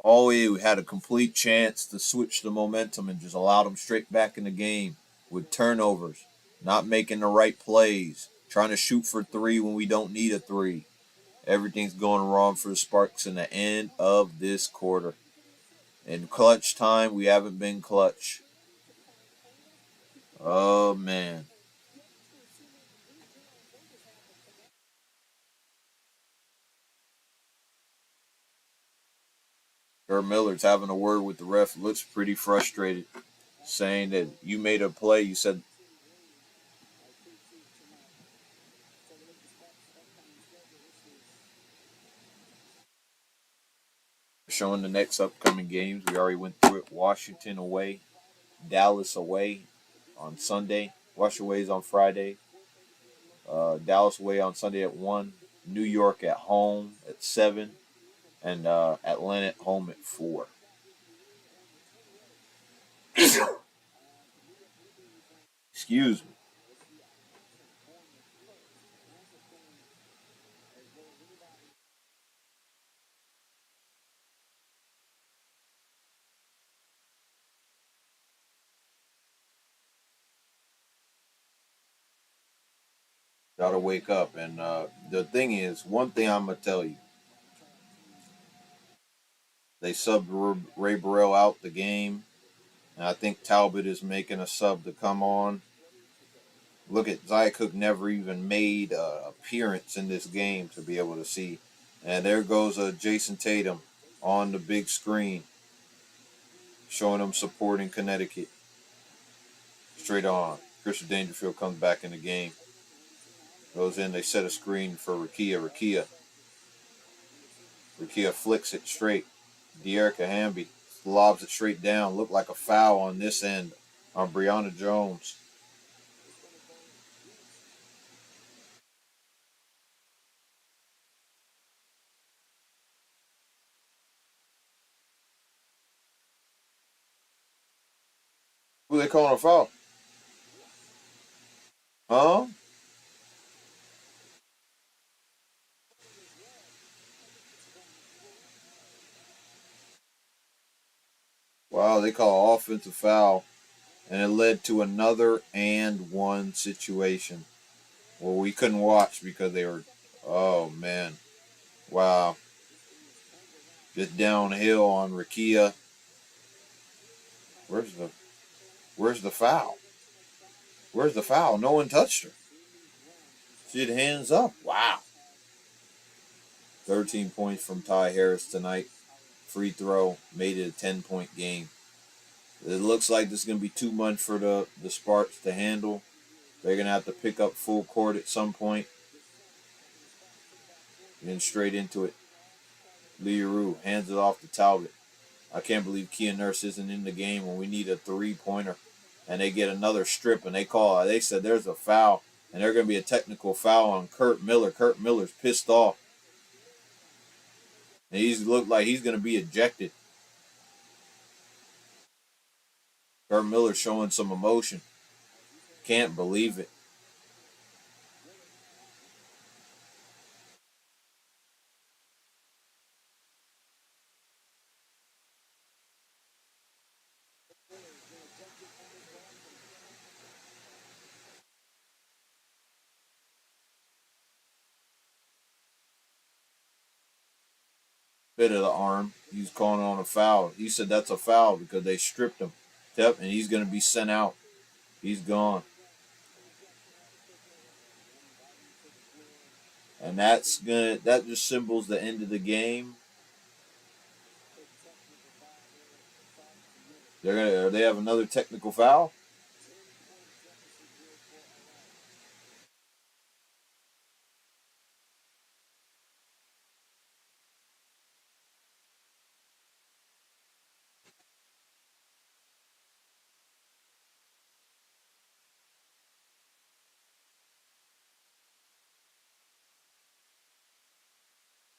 Always had a complete chance to switch the momentum and just allow them straight back in the game with turnovers, not making the right plays, trying to shoot for three when we don't need a three. Everything's going wrong for the Sparks in the end of this quarter. In clutch time, we haven't been clutch. Oh, man. Kurt Miller's having a word with the ref. Looks pretty frustrated, saying that you made a play. You said showing the next upcoming games. We already went through it. Washington away, Dallas away on Sunday. Washington away is on Friday. Dallas away on Sunday at 1. New York at home at 7. And Atlanta at home at 4. Excuse me. Gotta wake up. And the thing is, one thing I'm going to tell you, they subbed Ray Burrell out the game. And I think Talbot is making a sub to come on. Look at Zaya Cook never even made an appearance in this game to be able to see. And there goes Jason Tatum on the big screen, showing them supporting Connecticut. Straight on. Christian Dangerfield comes back in the game. Goes in, they set a screen for Rakia. Rakia flicks it straight. De'Erica Hamby lobs it straight down. Looked like a foul on this end on Brianna Jones. Who they calling a foul? Huh? Wow, they call offensive foul. And it led to another and one situation where we couldn't watch because they were, oh man, wow, just downhill on Rakia. Where's the where's the foul? Where's the foul? No one touched her. She had hands up. Wow. 13 points from Ty Harris tonight. Free throw made it a 10-point game. It looks like this is going to be too much for the Sparks to handle. They're going to have to pick up full court at some point. Getting straight into it. Leroux hands it off to Talbot. I can't believe Kia Nurse isn't in the game when we need a three-pointer. And they get another strip, and they said there's a foul, and there's going to be a technical foul on Kurt Miller. Kurt Miller's pissed off. And he's looked like he's going to be ejected. Kurt Miller showing some emotion. Can't believe it. Bit of the arm. He's calling on a foul. He said that's a foul because they stripped him. Yep, and he's going to be sent out. He's gone. And that just symbols the end of the game. They have another technical foul.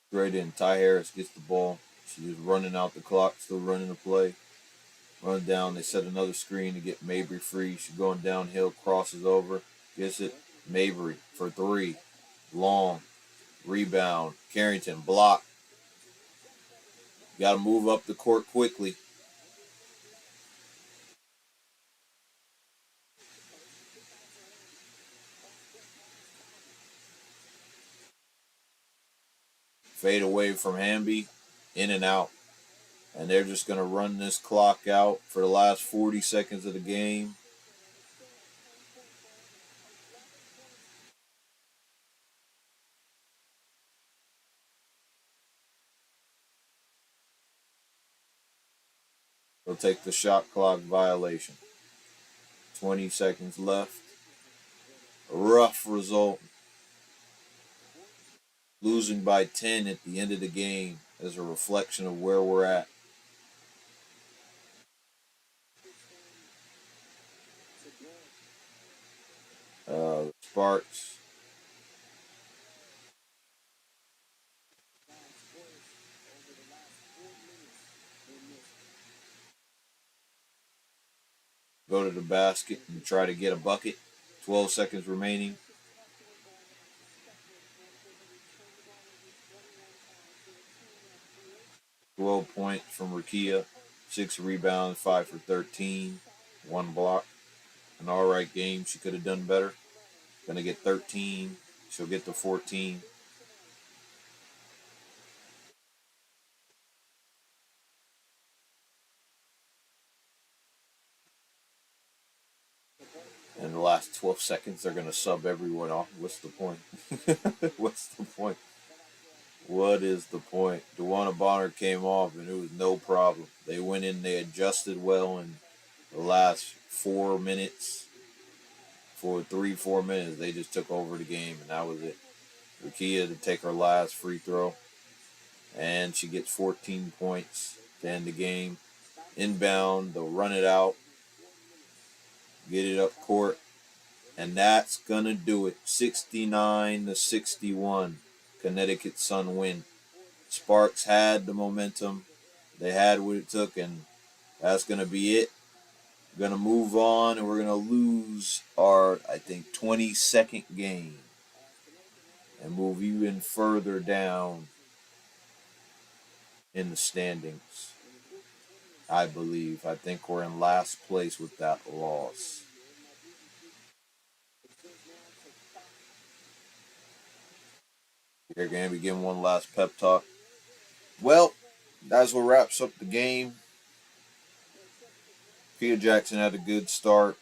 Straight in. Ty Harris gets the ball. She's running out the clock, still running the play. Run down. They set another screen to get Mabry free. She's going downhill, crosses over, gets it. Mabry for three. Long. Rebound. Carrington block. Got to move up the court quickly. Fade away from Hamby. In and out. And they're just going to run this clock out for the last 40 seconds of the game. They'll take the shot clock violation. 20 seconds left. A rough result. Losing by 10 at the end of the game is a reflection of where we're at. Sparks go to the basket and try to get a bucket. 12 seconds remaining. 12 points from Rakia. 6 rebounds, 5 for 13. 1 block. An alright game. She could have done better. Gonna get 13. She'll get to 14. In the last 12 seconds, they're gonna sub everyone off. What's the point? What's the point? What is the point? DeWanna Bonner came off and it was no problem. They went in, they adjusted well in the last 4 minutes. For 3-4 minutes, they just took over the game and that was it. Rukia to take her last free throw. And she gets 14 points to end the game. Inbound, they'll run it out. Get it up court. And that's going to do it. 69-61. Connecticut Sun win. Sparks had the momentum. They had what it took, and that's going to be it. We're going to move on, and we're going to lose our, I think, 22nd game and move even further down in the standings, I believe. I think we're in last place with that loss. You're going to be giving one last pep talk. Well, that's what wraps up the game. Kia Jackson had a good start.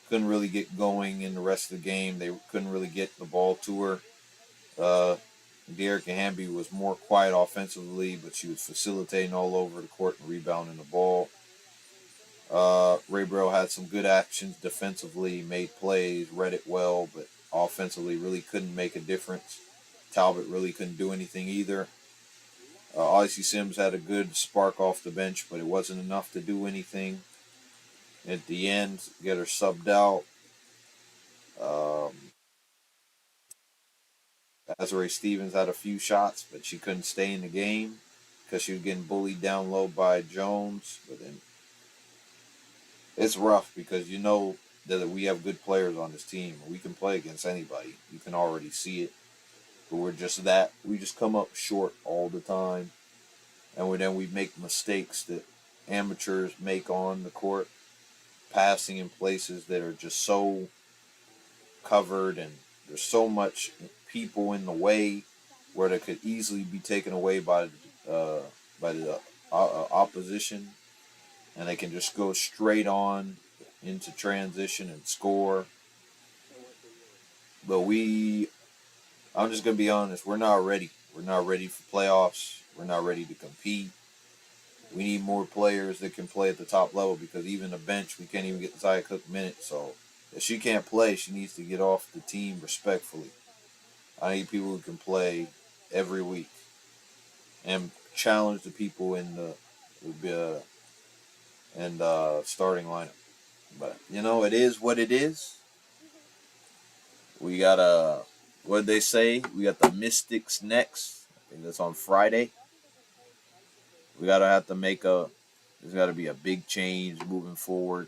Couldn't really get going in the rest of the game. They couldn't really get the ball to her. Dearica Hamby was more quiet offensively, but she was facilitating all over the court and rebounding the ball. Ray Burrow had some good actions defensively, made plays, read it well, but offensively really couldn't make a difference. Talbot really couldn't do anything either. Odyssey Sims had a good spark off the bench, but it wasn't enough to do anything. At the end, get her subbed out. Azrae Stevens had a few shots, but she couldn't stay in the game because she was getting bullied down low by Jones. But then it's rough because you know that we have good players on this team. We can play against anybody. You can already see it. But we're just that. We just come up short all the time. And then we make mistakes that amateurs make on the court, passing in places that are just so covered and there's so much people in the way where they could easily be taken away by the opposition, and they can just go straight on into transition and score. But I'm just gonna be honest, we're not ready. We're not ready for playoffs. We're not ready to compete. We need more players that can play at the top level because even the bench, we can't even get Zaya Cook minutes. So if she can't play, she needs to get off the team respectfully. I need people who can play every week and challenge the people in the starting lineup. But you know, it is what it is. We got what did they say? We got the Mystics next. I think that's on Friday. We gotta have to make a. There's got to be a big change moving forward.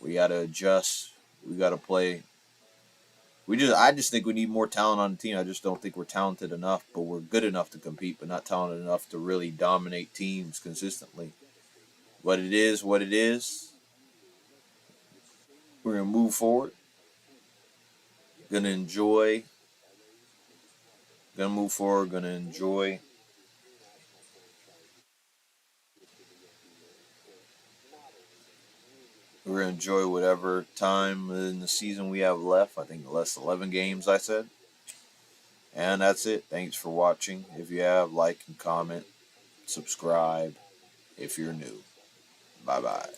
We gotta adjust. We gotta play. I just think we need more talent on the team. I just don't think we're talented enough, but we're good enough to compete, but not talented enough to really dominate teams consistently. But it is what it is. We're gonna move forward. Gonna enjoy. Gonna move forward. Gonna enjoy. We're gonna enjoy whatever time in the season we have left. I think less 11 games. I said, and that's it. Thanks for watching. If you have, like and comment, subscribe if you're new. Bye bye.